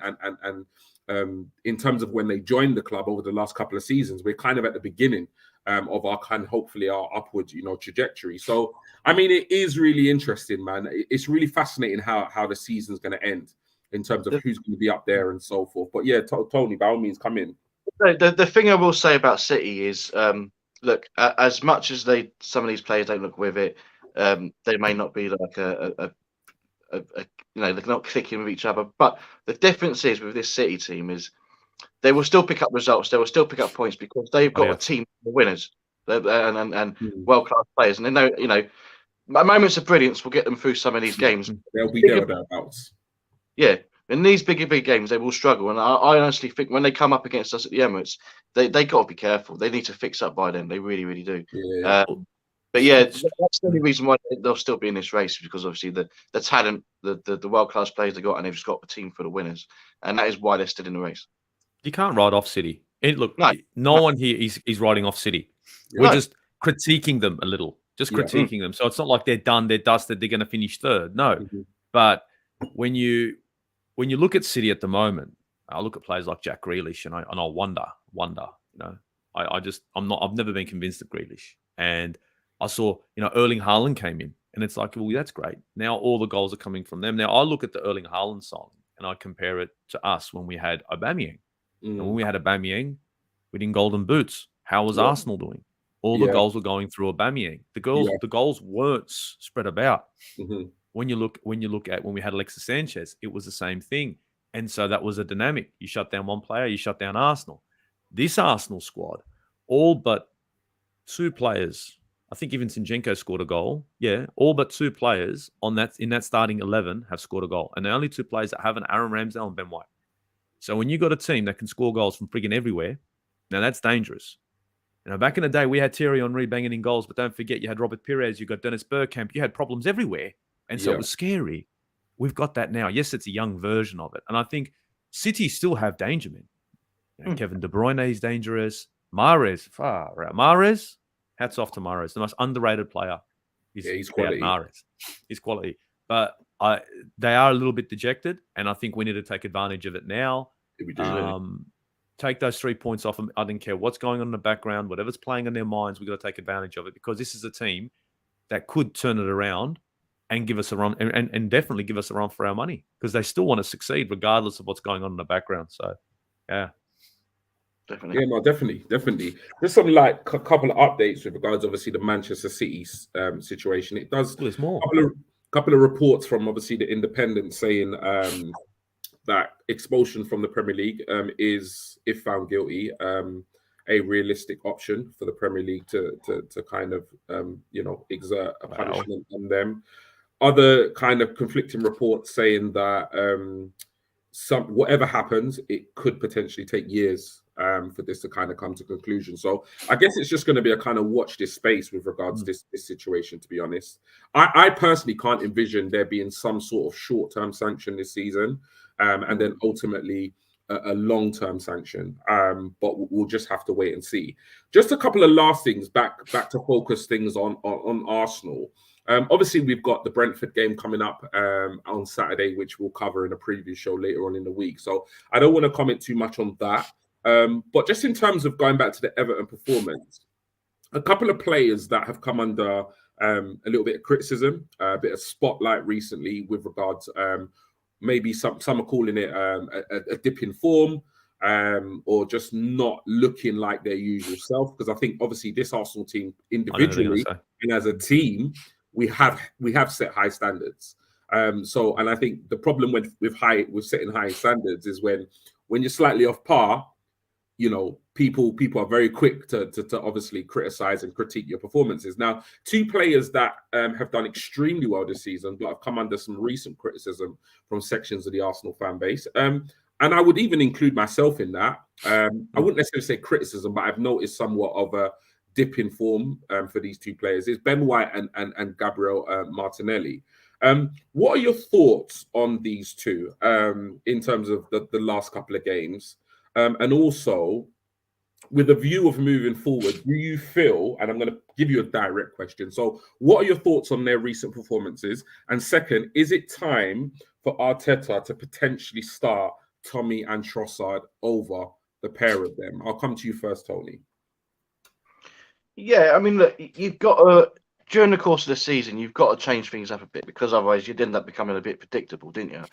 in terms of when they joined the club over the last couple of seasons, we're kind of at the beginning of our hopefully our upward, trajectory. So, I mean, it is really interesting, man. It's really fascinating how the season's going to end. in terms of who's going to be up there and so forth. But yeah, Tony, by all means, come in. The thing I will say about City is, look, as much as some of these players don't look with it, they may not be like they're not clicking with each other. But the difference is with this City team is they will still pick up results, they will still pick up points because they've got a team of winners and world-class players, and they know, moments of brilliance will get them through some of these games. They'll be there thereabouts. Yeah, in these big games, they will struggle, and I honestly think when they come up against us at the Emirates, they got to be careful. They need to fix up by then. They really, really do. Yeah. But yeah, that's the only reason why they'll still be in this race, because obviously the talent, the world-class players they got, and they've just got a team full of winners, and that is why they're still in the race. You can't write off City. Look, no one here is writing off City. Yeah. We're just critiquing them a little, critiquing them. So it's not like they're done, they're dusted, they're going to finish third. No, but when you look at City at the moment, I look at players like Jack Grealish, and I wonder. I've never been convinced of Grealish, and I saw Erling Haaland came in, and it's like, well, that's great. Now all the goals are coming from them. Now I look at the Erling Haaland song and I compare it to us when we had Aubameyang. And when we had Aubameyang, we did golden boots. How was Arsenal doing? All the goals were going through Aubameyang. The goals weren't spread about. When you look at when we had Alexis Sanchez, it was the same thing. And so that was a dynamic. You shut down one player, you shut down Arsenal. This Arsenal squad, all but 2 players, I think even Zinchenko scored a goal. Yeah, all but 2 players in that starting 11 have scored a goal. And the only 2 players that haven't, Aaron Ramsdale and Ben White. So when you got a team that can score goals from friggin' everywhere, now that's dangerous. Back in the day, we had Thierry Henry banging in goals, but don't forget, you had Robert Pires, you got Dennis Bergkamp, you had problems everywhere. And so it was scary. We've got that now. Yes, it's a young version of it. And I think City still have danger, man. Kevin De Bruyne is dangerous. Mahrez, far out. Mahrez, hats off to Mahrez, the most underrated player. He's quality. Mahrez. He's quality. But they are a little bit dejected, and I think we need to take advantage of it now. Take those 3 points off them. I don't care what's going on in the background, whatever's playing in their minds, we've got to take advantage of it, because this is a team that could turn it around and give us a run, and definitely give us a run for our money, because they still want to succeed regardless of what's going on in the background. So, yeah. Definitely. Yeah, no, definitely. Just some couple of updates with regards, obviously, the Manchester City situation. It does. There's more. Couple of reports from obviously the Independent saying that expulsion from the Premier League is, if found guilty, a realistic option for the Premier League to kind of exert a punishment on them. Other kind of conflicting reports saying that whatever happens, it could potentially take years for this to kind of come to conclusion. So I guess it's just going to be a kind of watch this space with regards to this situation, to be honest. I personally can't envision there being some sort of short-term sanction this season, and then ultimately a long-term sanction. But we'll just have to wait and see. Just a couple of last things back to focus things on Arsenal. Obviously, we've got the Brentford game coming up on Saturday, which we'll cover in a preview show later on in the week. So I don't want to comment too much on that. But just in terms of going back to the Everton performance, a couple of players that have come under a little bit of criticism, a bit of spotlight recently with regards, maybe some are calling it a dip in form, or just not looking like their usual self. Because I think obviously this Arsenal team individually and as a team, we have set high standards. And I think the problem with setting high standards is when you're slightly off par, people are very quick to obviously criticize and critique your performances. Now, 2 players that have done extremely well this season, but have come under some recent criticism from sections of the Arsenal fan base. And I would even include myself in that. I wouldn't necessarily say criticism, but I've noticed somewhat of a dip in form for these 2 players. Is Ben White and Gabriel Martinelli. What are your thoughts on these 2 in terms of the last couple of games? And also, with a view of moving forward, do you feel, and I'm going to give you a direct question, so what are your thoughts on their recent performances? And second, is it time for Arteta to potentially start Tommy and Trossard over the pair of them? I'll come to you first, Tony. Yeah, I mean, look, you've got to, during the course of the season, you've got to change things up a bit, because otherwise you'd end up becoming a bit predictable, didn't you?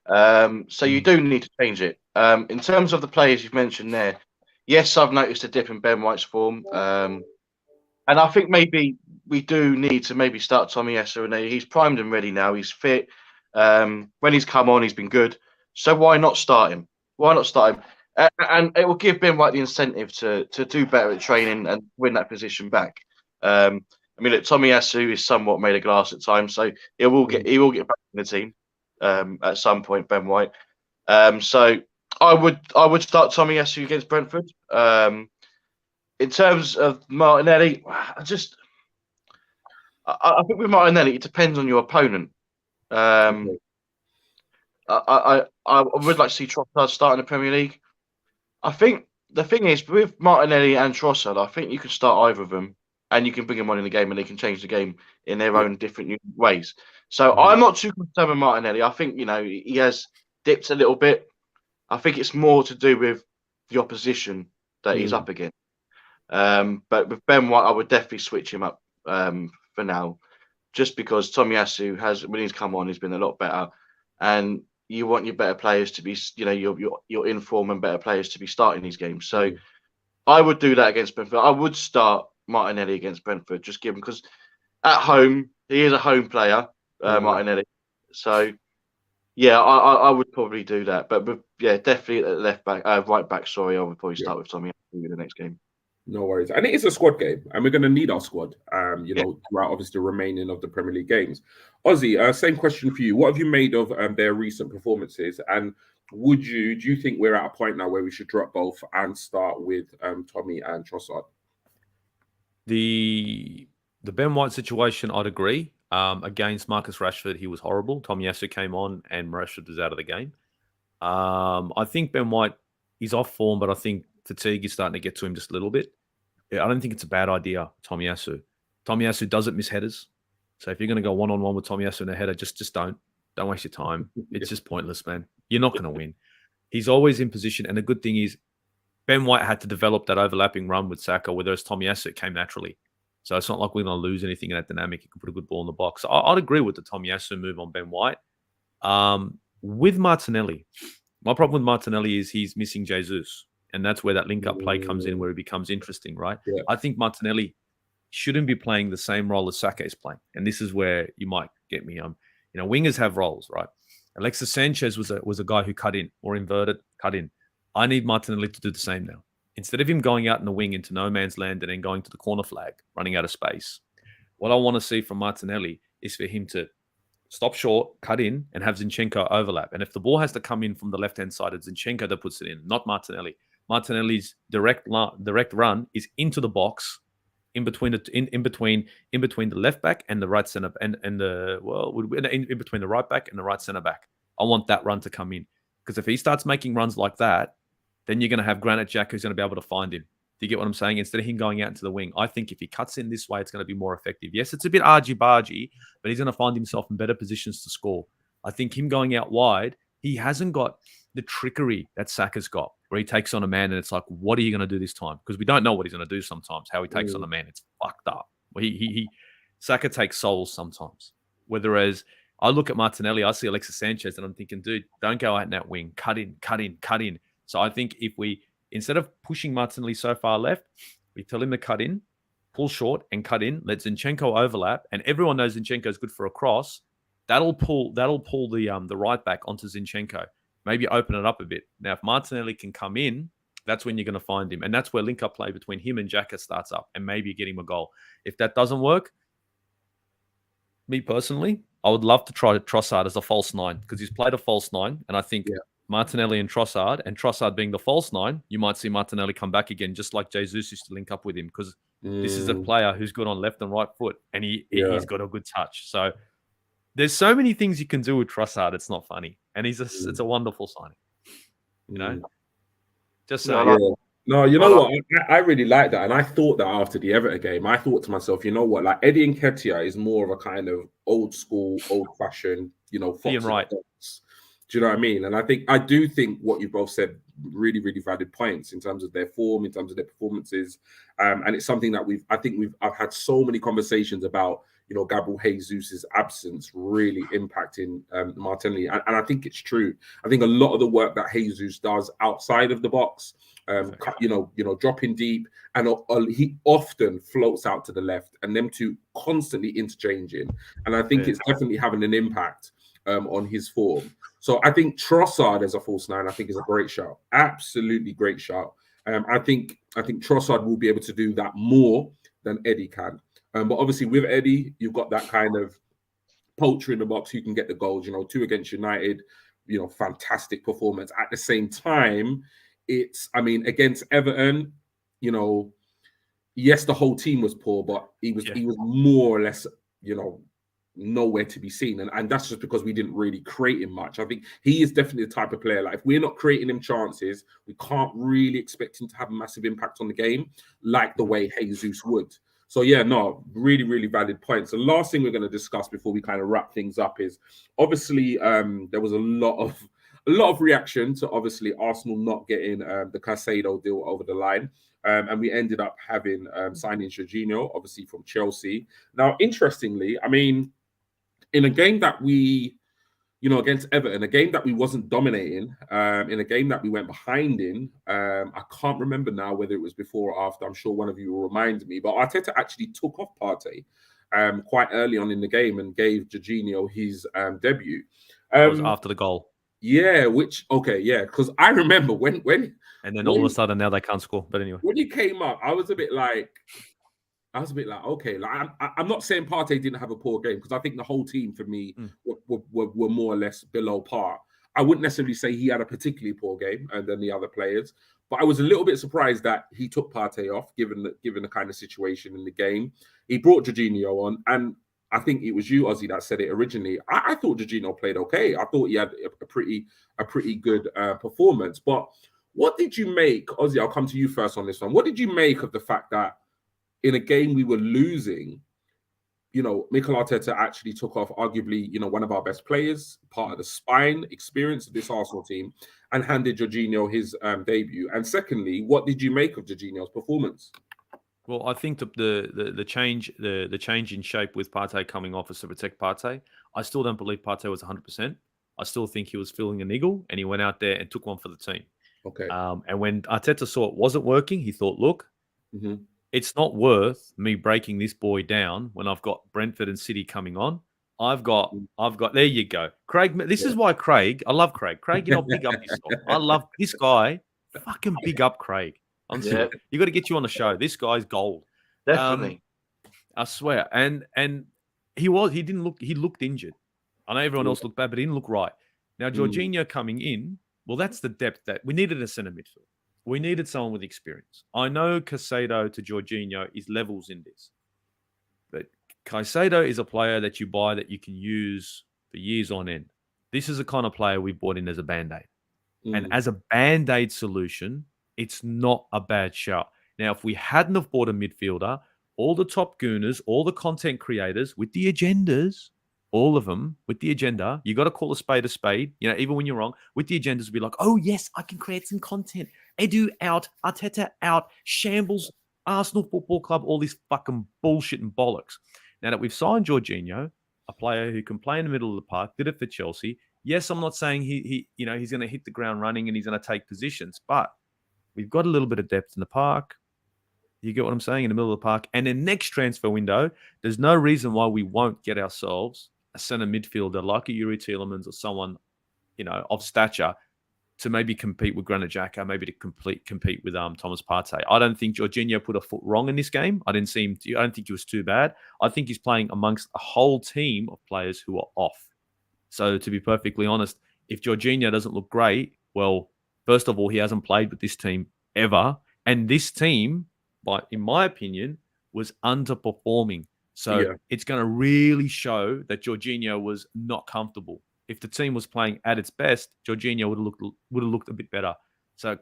So you do need to change it. In terms of the players you've mentioned there, yes, I've noticed a dip in Ben White's form. And I think maybe we do need to maybe start Tommy Essa. He's primed and ready now. He's fit. When he's come on, he's been good. So why not start him? Why not start him? And it will give Ben White the incentive to do better at training and win that position back. I mean, look, Tommy Asu is somewhat made of glass at times, so he will get back in the team at some point. Ben White. So I would start Tommy Asu against Brentford. In terms of Martinelli, I think with Martinelli, it depends on your opponent. I would like to see Trossard start in the Premier League. I think the thing is with Martinelli and Trossard, I think you can start either of them and you can bring them on in the game and they can change the game in their own different ways. So I'm not too concerned with Martinelli. I think, he has dipped a little bit. I think it's more to do with the opposition that he's up against. But with Ben White, I would definitely switch him up for now, just because Tomiyasu has, when he's come on, he's been a lot better, and you want your better players to be, your in form and better players to be starting these games. So I would do that against Brentford. I would start Martinelli against Brentford, just given because at home he is a home player, Martinelli. So yeah, I would probably do that. But definitely at right back. Sorry, I would probably start with Tomiyasu in the next game. No worries. And it is a squad game, and we're going to need our squad, throughout obviously the remaining of the Premier League games. Ozzy, same question for you. What have you made of their recent performances? And do you think we're at a point now where we should drop both and start with Tommy and Trossard? The Ben White situation, I'd agree. Against Marcus Rashford, he was horrible. Tomiyasu came on and Rashford was out of the game. I think Ben White is off form, but I think fatigue is starting to get to him just a little bit. I don't think it's a bad idea, Tomiyasu. Tomiyasu doesn't miss headers. So if you're going to go one-on-one with Tomiyasu in a header, just don't. Don't waste your time. It's just pointless, man. You're not going to win. He's always in position. And the good thing is Ben White had to develop that overlapping run with Saka, whereas Tomiyasu came naturally. So it's not like we're going to lose anything in that dynamic. He can put a good ball in the box. So I'd agree with the Tomiyasu move on Ben White. With Martinelli, my problem with Martinelli is he's missing Jesus. And that's where that link-up play comes in, where it becomes interesting, right? Yeah. I think Martinelli shouldn't be playing the same role as Saka is playing. And this is where you might get me. Wingers have roles, right? Alexis Sanchez was a guy who cut in or inverted, cut in. I need Martinelli to do the same now. Instead of him going out in the wing into no man's land and then going to the corner flag, running out of space, what I want to see from Martinelli is for him to stop short, cut in, and have Zinchenko overlap. And if the ball has to come in from the left-hand side, it's Zinchenko that puts it in, not Martinelli. Martinelli's direct run is into the box, in between the left back and the right center, in between the right back and the right center back. I want that run to come in, because if he starts making runs like that, then you're going to have Granit Xhaka who's going to be able to find him. Do you get what I'm saying? Instead of him going out into the wing, I think if he cuts in this way, it's going to be more effective. Yes, it's a bit argy-bargy, but he's going to find himself in better positions to score. I think him going out wide, he hasn't got the trickery that Saka's got, where he takes on a man and it's like, what are you going to do this time? Because we don't know what he's going to do sometimes, how he takes on a man. It's fucked up. Saka takes souls sometimes. Whereas I look at Martinelli, I see Alexis Sanchez, and I'm thinking, dude, don't go out in that wing. Cut in, cut in, cut in. So I think if we, instead of pushing Martinelli so far left, we tell him to cut in, pull short and cut in, let Zinchenko overlap, and everyone knows Zinchenko is good for a cross. That'll pull the right back onto Zinchenko. Maybe open it up a bit. Now, if Martinelli can come in, that's when you're going to find him. And that's where link-up play between him and Xhaka starts up, and maybe get him a goal. If that doesn't work, me personally, I would love to try Trossard as a false nine, because he's played a false nine. And I think Martinelli and Trossard being the false nine, you might see Martinelli come back again, just like Jesus used to link up with him, because this is a player who's good on left and right foot, and he's got a good touch. So there's so many things you can do with Trossard. It's not funny. And it's a wonderful signing. Just so. No, you know what? I really like that. And I thought that after the Everton game, I thought to myself, you know what? Like, Eddie Nketiah is more of a kind of old school, old fashioned, Fox right. Do you know what I mean? And I do think what you both said, really, really valid points in terms of their form, in terms of their performances. And it's something that I've had so many conversations about, Gabriel Jesus' absence really impacting Martinelli. And I think it's true. I think a lot of the work that Jesus does outside of the box, dropping deep, and he often floats out to the left, and them two constantly interchanging. And I think it's definitely having an impact on his form. So I think Trossard as a false nine, I think, is a great shout. Absolutely great shout. I think Trossard will be able to do that more than Eddie can. But obviously with Eddie, you've got that kind of poacher in the box who can get the goals. 2 against United, fantastic performance. At the same time, against Everton, yes, the whole team was poor, but he was more or less, nowhere to be seen. And that's just because we didn't really create him much. I think he is definitely the type of player, like, if we're not creating him chances, we can't really expect him to have a massive impact on the game like the way Jesus would. So yeah, no, really, really valid points. The last thing we're going to discuss before we kind of wrap things up is obviously there was a lot of reaction to obviously Arsenal not getting the Caicedo deal over the line. And we ended up having signing Jorginho, obviously from Chelsea. Now, interestingly, in a game that we, against Everton, a game that we wasn't dominating, in a game that we went behind in, I can't remember now whether it was before or after. I'm sure one of you will remind me. But Arteta actually took off Partey quite early on in the game and gave Jorginho his debut. It was after the goal. Yeah, because I remember when and then all of a sudden now they can't score. But anyway, when he came up, I was a bit like, okay, like I'm not saying Partey didn't have a poor game, because I think the whole team for me were more or less below par. I wouldn't necessarily say he had a particularly poor game than the other players, but I was a little bit surprised that he took Partey off, given the kind of situation in the game. He brought Jorginho on, and I think it was you, Ozzy, that said it originally. I thought Jorginho played okay. I thought he had a pretty good performance. But what did you make, Ozzy? I'll come to you first on this one. What did you make of the fact that in a game we were losing, Mikel Arteta actually took off arguably, one of our best players, part of the spine experience of this Arsenal team, and handed Jorginho his debut? And secondly, what did you make of Jorginho's performance? Well, I think the change in shape with Partey coming off is to protect Partey. I still don't believe Partey was 100%. I still think he was feeling a niggle, and he went out there and took one for the team. Okay. And when Arteta saw it wasn't working, he thought, look, it's not worth me breaking this boy down when I've got Brentford and City coming on. I've got. There you go, Craig. This is why Craig. I love Craig. Craig, big up yourself. I love this guy. Fucking big up, Craig. You got to get you on the show. This guy's gold. Definitely. I swear. And he looked injured. I know everyone else looked bad, but he didn't look right. Now, Jorginho coming in, well, that's the depth that we needed. A centre midfield. We needed someone with experience. I know Caicedo to Jorginho is levels in this. But Caicedo is a player that you buy that you can use for years on end. This is the kind of player we brought in as a Band-Aid. And as a Band-Aid solution, it's not a bad shot. Now, if we hadn't have bought a midfielder, all the top gooners, all the content creators with the agendas, all of them with the agenda, you got to call a spade, even when you're wrong, with the agendas, be like, oh, yes, I can create some content. Edu out, Arteta out, shambles, Arsenal Football Club, all this fucking bullshit and bollocks. Now that we've signed Jorginho, a player who can play in the middle of the park, did it for Chelsea. Yes, I'm not saying he's going to hit the ground running and he's going to take positions, but we've got a little bit of depth in the park. You get what I'm saying? In the middle of the park. And in next transfer window, there's no reason why we won't get ourselves a centre midfielder like a Yuri Tielemans or someone, of stature to maybe compete with Granit Xhaka, maybe to compete with Thomas Partey. I don't think Jorginho put a foot wrong in this game. I don't think he was too bad. I think he's playing amongst a whole team of players who are off. So to be perfectly honest, if Jorginho doesn't look great, well, first of all, he hasn't played with this team ever. And this team, in my opinion, was underperforming. So it's going to really show that Jorginho was not comfortable. If the team was playing at its best, Jorginho would have looked a bit better. So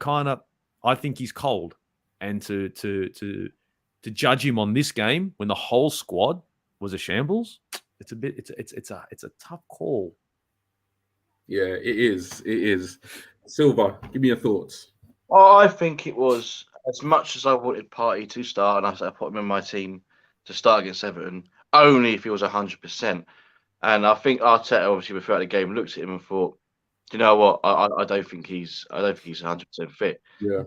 I think he's cold. And to judge him on this game when the whole squad was a shambles, it's a tough call. Yeah, it is. It is. Silva, give me your thoughts. I think it was, as much as I wanted Partey to start, and I put him in my team to start against Everton, only if he was 100%. And I think Arteta, obviously, throughout the game, looked at him and thought, "Do you know what? I don't think he's 100% fit." Yeah.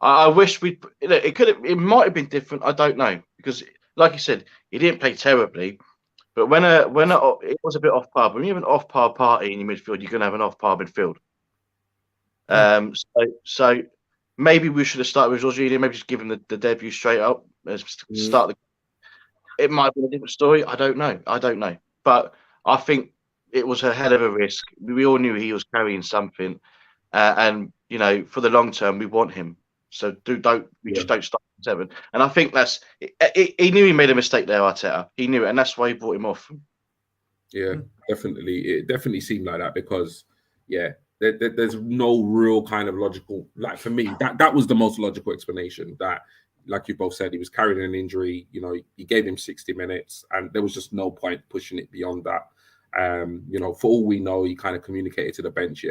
I wish it might have been different. I don't know, because, like you said, he didn't play terribly. But it was a bit off par. When you have an off par party in your midfield, you're going to have an off par midfield. So maybe we should have started with Jorginho. Maybe just give him the debut straight up. Start the. It might have been a different story. I don't know. But I think it was a hell of a risk. We all knew he was carrying something, and for the long term, we want him. So just don't start at 7. And I think he knew he made a mistake there, Arteta. He knew it, and that's why he brought him off. Yeah, definitely. It definitely seemed like that because, there's no real kind of logical, like for me, that was the most logical explanation. That, like you both said, he was carrying an injury. He gave him 60 minutes, and there was just no point pushing it beyond that. For all we know, he kind of communicated to the bench,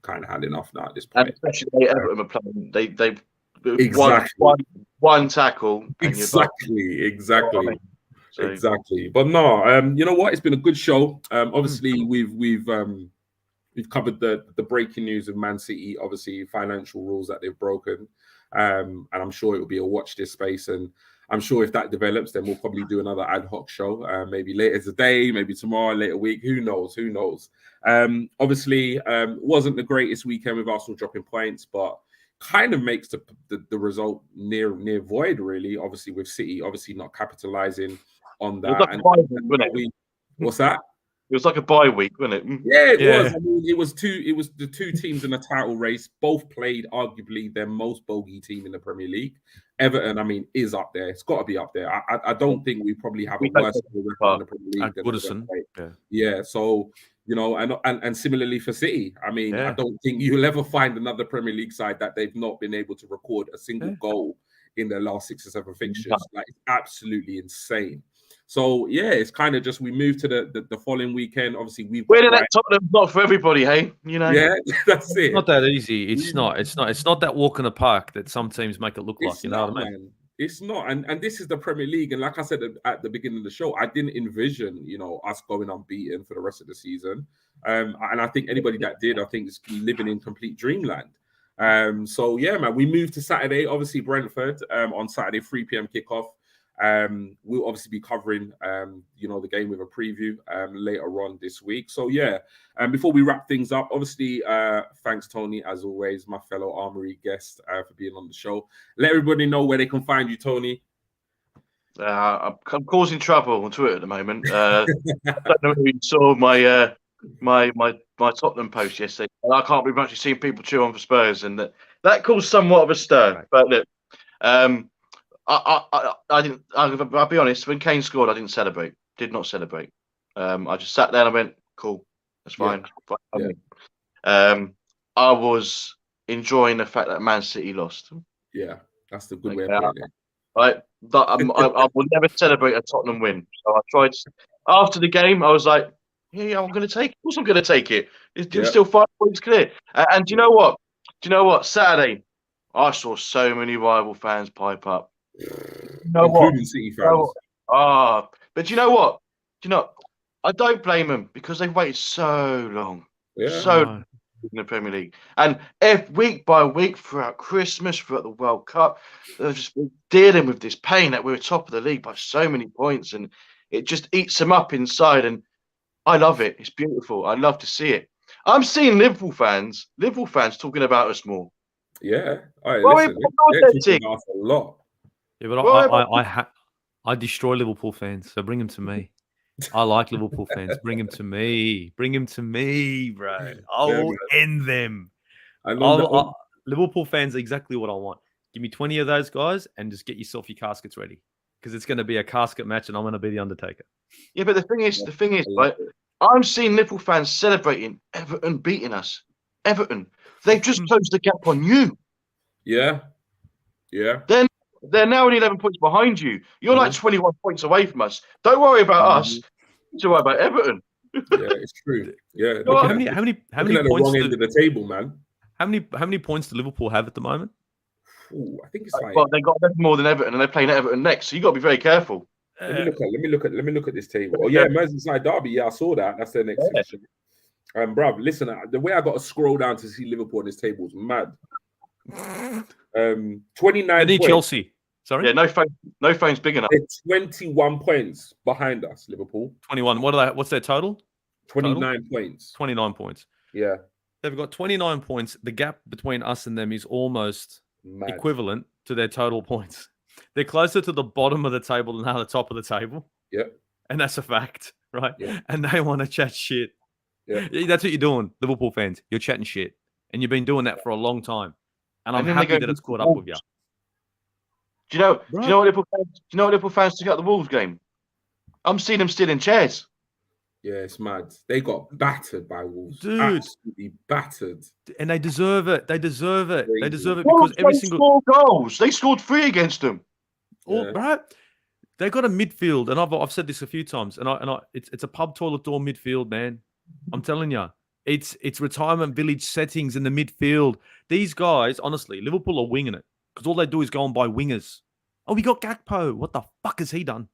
kind of had enough now at this point. And especially Everton were playing, they've exactly one tackle. Exactly. So, exactly. But no, you know what? It's been a good show. Obviously, we've covered the breaking news of Man City. Obviously, financial rules that they've broken, and I'm sure it will be a watch this space. And I'm sure if that develops, then we'll probably do another ad hoc show, maybe later today, maybe tomorrow, later week. Who knows? Obviously, wasn't the greatest weekend with Arsenal dropping points, but kind of makes the result near void, really. Obviously, with City, not capitalizing on that. What's that? It was like a bye week, wasn't it? Yeah, it was. I mean, it was the two teams in the title race. Both played arguably their most bogey team in the Premier League. Everton, is up there. It's got to be up there. I don't think we probably have a worse record in the Premier League than Goodison. Yeah. So and similarly for City, I don't think you'll ever find another Premier League side that they've not been able to record a single goal in their last 6 or 7 fixtures. Like, it's absolutely insane. So it's kind of just we moved to the following weekend. Obviously, winning at Tottenham's not for everybody, hey. Yeah, that's it. It's not that easy. It's not. It's not that walk in the park that some teams make it look like. You know what I mean? It's not. And this is the Premier League. And like I said at the beginning of the show, I didn't envision us going unbeaten for the rest of the season. And I think anybody that did, I think, is living in complete dreamland. So man, we moved to Saturday. Obviously, Brentford on Saturday, 3 p.m. kickoff. We'll obviously be covering the game with a preview later on this week. So before we wrap things up, obviously thanks Tony, as always, my fellow Armoury guest, for being on the show. Let everybody know where they can find you, Tony. I'm causing trouble on Twitter at the moment. I don't know if you saw my Tottenham post yesterday. I can't be much seeing people cheer on for Spurs, and that caused somewhat of a stir. But look, I didn't. I'll be honest. When Kane scored, I didn't celebrate. Did not celebrate. I just sat there and I went, "Cool, that's fine." I was enjoying the fact that Man City lost. Yeah, that's the good way of putting it. Right, I will never celebrate a Tottenham win. So I tried. After the game, I was like, "Yeah, I'm going to take it. Of course, I'm going to take it. It's still 5 points clear." And do you know what? Saturday, I saw so many rival fans pipe up. Including City fans. But you know what? I don't blame them because they've waited so long. In the Premier League. And week by week throughout Christmas, throughout the World Cup, they've just been dealing with this pain that we're top of the league by so many points, and it just eats them up inside. And I love it. It's beautiful. I love to see it. I'm seeing Liverpool fans talking about us more. Yeah. All right, they're talking about us a lot. Yeah, but I destroy Liverpool fans, so bring them to me. I like Liverpool fans. Bring them to me. Bring them to me, bro. I'll end them. Liverpool fans are exactly what I want. Give me 20 of those guys and just get yourself your caskets ready, because it's going to be a casket match and I'm going to be the Undertaker. Yeah, but the thing is, right? I'm seeing Liverpool fans celebrating Everton beating us. Everton. They've just closed the gap on you. Yeah. They're now only 11 points behind you. You're like 21 points away from us. Don't worry about us. Don't worry about Everton. Yeah, it's true. Yeah. How many points? Wrong end of the table, man. How many points do Liverpool have at the moment? Ooh, I think it's like. Well, they've got more than Everton, and they're playing Everton next. So you got to be very careful. Let me look at this table. Oh yeah, Merseyside derby. Yeah, I saw that. That's their next fixture. Bruv, listen, the way I got to scroll down to see Liverpool on this table is mad. 29 points. Chelsea. Sorry? Yeah, no phone's big enough. They're 21 points behind us, Liverpool. 21. What's their total? 29 points. 29 points. Yeah. They've got 29 points. The gap between us and them is almost equivalent to their total points. They're closer to the bottom of the table than the top of the table. Yeah. And that's a fact, right? Yeah. And they want to chat shit. Yeah. That's what you're doing, Liverpool fans. You're chatting shit. And you've been doing that for a long time. And I'm happy that it's caught up with you. Do you know what Liverpool fans took out the Wolves game? I'm seeing them still in chairs. Yeah, it's mad. They got battered by Wolves. Dude. Absolutely battered. And they deserve it. They deserve it. Crazy. They deserve it because every single... scored goals. They scored 3 against them. Oh, right. They got a midfield, and I've said this a few times, and it's a pub toilet door midfield, man. I'm telling you. It's retirement village settings in the midfield. These guys, honestly, Liverpool are winging it because all they do is go and buy wingers. Oh, we got Gakpo. What the fuck has he done?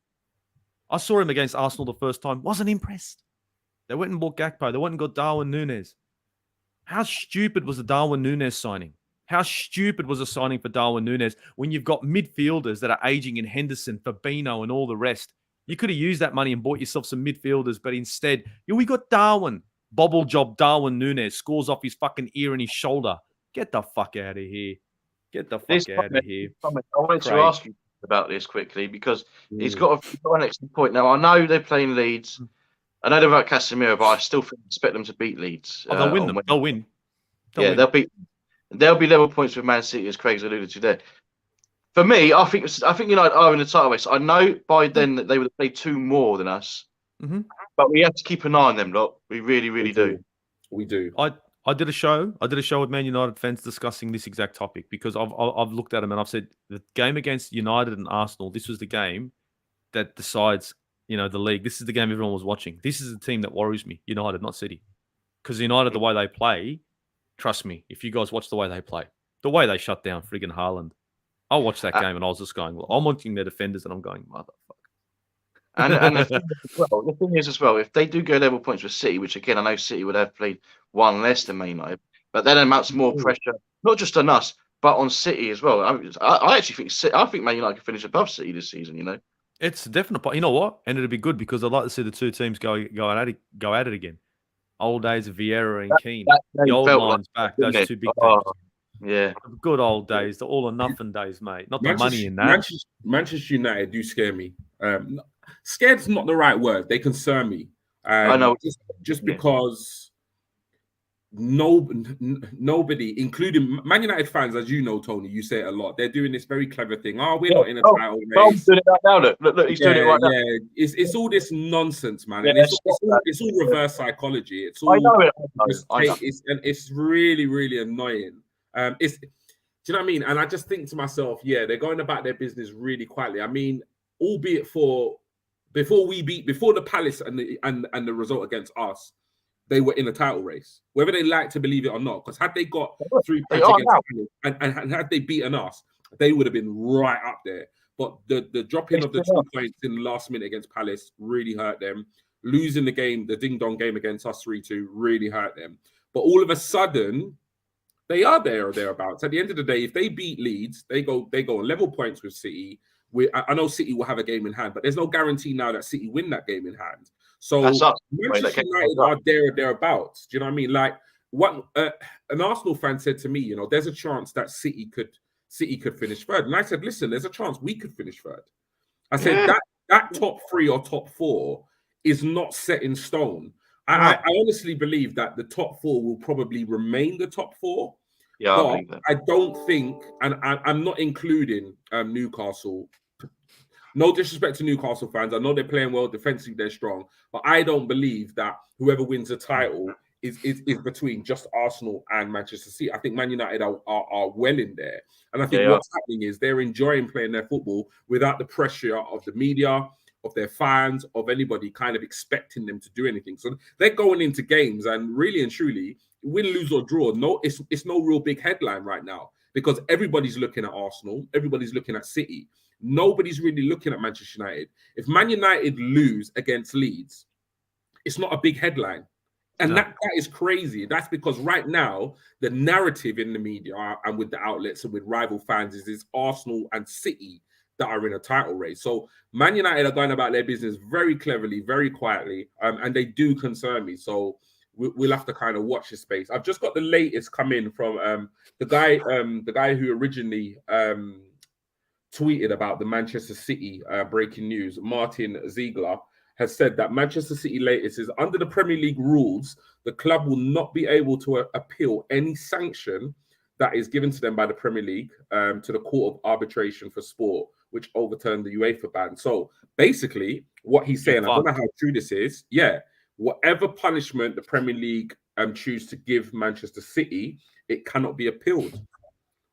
I saw him against Arsenal the first time. Wasn't impressed. They went and bought Gakpo. They went and got Darwin Núñez. How stupid was the Darwin Núñez signing? How stupid was a signing for Darwin Núñez when you've got midfielders that are aging in Henderson, Fabinho, and all the rest? You could have used that money and bought yourself some midfielders, but instead, we got Darwin. Bobble job Darwin Núñez scores off his fucking ear and his shoulder. Get the fuck out of here. Get the fuck out of here. I wanted to ask you about this quickly because he's got an excellent point. Now, I know they're playing Leeds. I know they're about Casemiro, but I still expect them to beat Leeds. They'll win them. They'll win. They'll beat. They'll be level points with Man City, as Craig's alluded to there. For me, I think United are in the title race. I know by then that they would have played 2 more than us. Mm-hmm. But we have to keep an eye on them, lot. We really, really do. We do. I did a show. I did a show with Man United fans discussing this exact topic because I've looked at them and I've said the game against United and Arsenal. This was the game that decides, the league. This is the game everyone was watching. This is the team that worries me. United, not City, because United, the way they play. Trust me, if you guys watch the way they play, the way they shut down friggin' Haaland, I watched that game and I was just going, well, I'm watching their defenders and I'm going, motherfucker. And the thing is as well, if they do go level points with City, which again I know City would have played 1 less than Man United, but that amounts more pressure, not just on us, but on City as well. I actually think Man United can finish above City this season. It's definitely, you know what, and it'll be good because I'd like to see the 2 teams go at it again. Old days of Vieira and Keane, the old lines back. Those 2 big teams. Yeah, the good old days, the all or nothing days, mate. Not the money in that. Manchester United do scare me. Scared's not the right word. They concern me. I know. Just because nobody, including Man United fans, as you know, Tony, you say it a lot. They're doing this very clever thing. Oh, we're not in a title race. Tom's doing it right now. Look, he's doing it right now. Yeah, it's all this nonsense, man. And it's all reverse psychology. It's all. I know it. It's really, really annoying. Do you know what I mean? And I just think to myself, yeah, they're going about their business really quietly. I mean, albeit before the Palace and the result against us, they were in a title race, whether they like to believe it or not. Because had they got 3 points against Palace and had they beaten us, they would have been right up there. But the dropping of the 2 points in the last minute against Palace really hurt them. Losing the game, the ding-dong game against us 3-2, really hurt them. But all of a sudden, they are there or thereabouts. At the end of the day, if they beat Leeds, they go on level points with City. I know City will have a game in hand, but there's no guarantee now that City win that game in hand. So Manchester United are there or thereabouts. Do you know what I mean? Like what an Arsenal fan said to me, there's a chance that City could finish 3rd. And I said, listen, there's a chance we could finish 3rd. I said that top 3 or top 4 is not set in stone. I honestly believe that the top 4 will probably remain the top 4. Yeah, but I don't think, and I'm not including Newcastle. No disrespect to Newcastle fans. I know they're playing well defensively, they're strong, but I don't believe that whoever wins the title is between just Arsenal and Manchester City. I think Man United are well in there. And I think what's happening is they're enjoying playing their football without the pressure of the media, of their fans, of anybody kind of expecting them to do anything. So they're going into games and really and truly, win, lose or draw, it's no real big headline right now because everybody's looking at Arsenal, everybody's looking at City. nobody's really looking at Manchester United. If Man United lose against Leeds, it's not a big headline. And No. that is crazy. That's because right now, the narrative in the media and with the outlets and with rival fans is Arsenal and City that are in a title race. So Man United are going about their business very cleverly, very quietly, and they do concern me. So we'll have to kind of watch this space. I've just got the latest come in from the guy who originally tweeted about the Manchester City breaking news. Martin Ziegler has said that Manchester City latest is under the Premier League rules, the club will not be able to appeal any sanction that is given to them by the Premier League to the Court of Arbitration for Sport, which overturned the UEFA ban. So basically, what he's saying, I don't know how true this is. Yeah, whatever punishment the Premier League choose to give Manchester City, it cannot be appealed.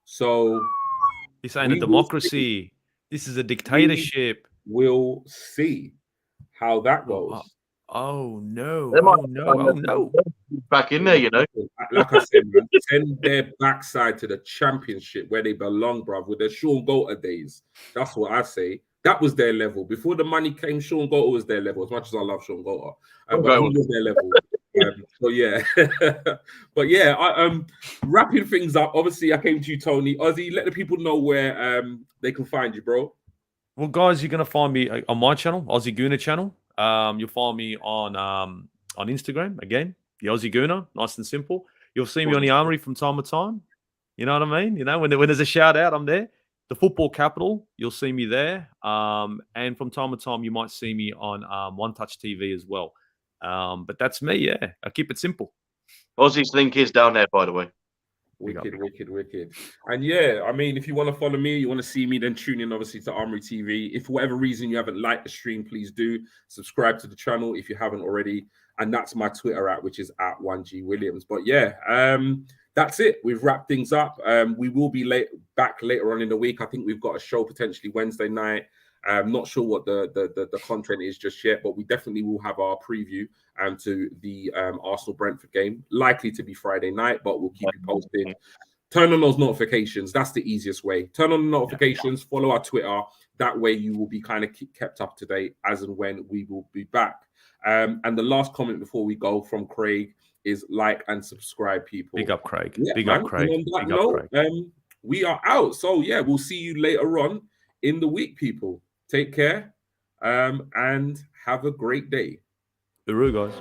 So he's saying a democracy. This is a dictatorship. We'll see how that goes. Oh no. Back in there, you know. Like I said, man, send their backside to the Championship where they belong, bruv, with their Sean Golter days. That's what I say. That was their level. Before the money came, Sean Golter was their level, as much as I love Sean Golter. But he was their level. So yeah. But yeah, wrapping things up. Obviously, I came to you, Tony. Ozzy, let the people know where they can find you, bro. Well, guys, you're gonna find me on my channel, Aussie Gooner channel. You'll find me on Instagram again, the Aussie Gooner, nice and simple. You'll see me on the Armoury from time to time. You know what I mean? You know, when there's a shout out, I'm there. The football capital, you'll see me there. And from time to time, you might see me on One Touch TV as well. But that's me, yeah. I keep it simple. Aussie's link is down there, by the way. Wicked. And yeah, I mean, if you want to follow me, you want to see me, then tune in obviously to Armoury TV. If for whatever reason you haven't liked the stream, please do subscribe to the channel if you haven't already. And that's my Twitter @ which is @1G Williams. But yeah, that's it. We've wrapped things up. We will be back later on in the week. I think we've got a show potentially Wednesday night. I'm not sure what the content is just yet, but we definitely will have our preview to the Arsenal Brentford game, likely to be Friday night, but we'll keep you posted. Turn on those notifications. That's the easiest way. Turn on the notifications, follow our Twitter. That way you will be kind of kept up to date as and when we will be back. And the last comment before we go from Craig is like and subscribe, people. Big up, Craig. Yeah, Big up, Craig. Big up, Craig. We are out. So yeah, we'll see you later on in the week, people. Take care and have a great day. Uru, guys.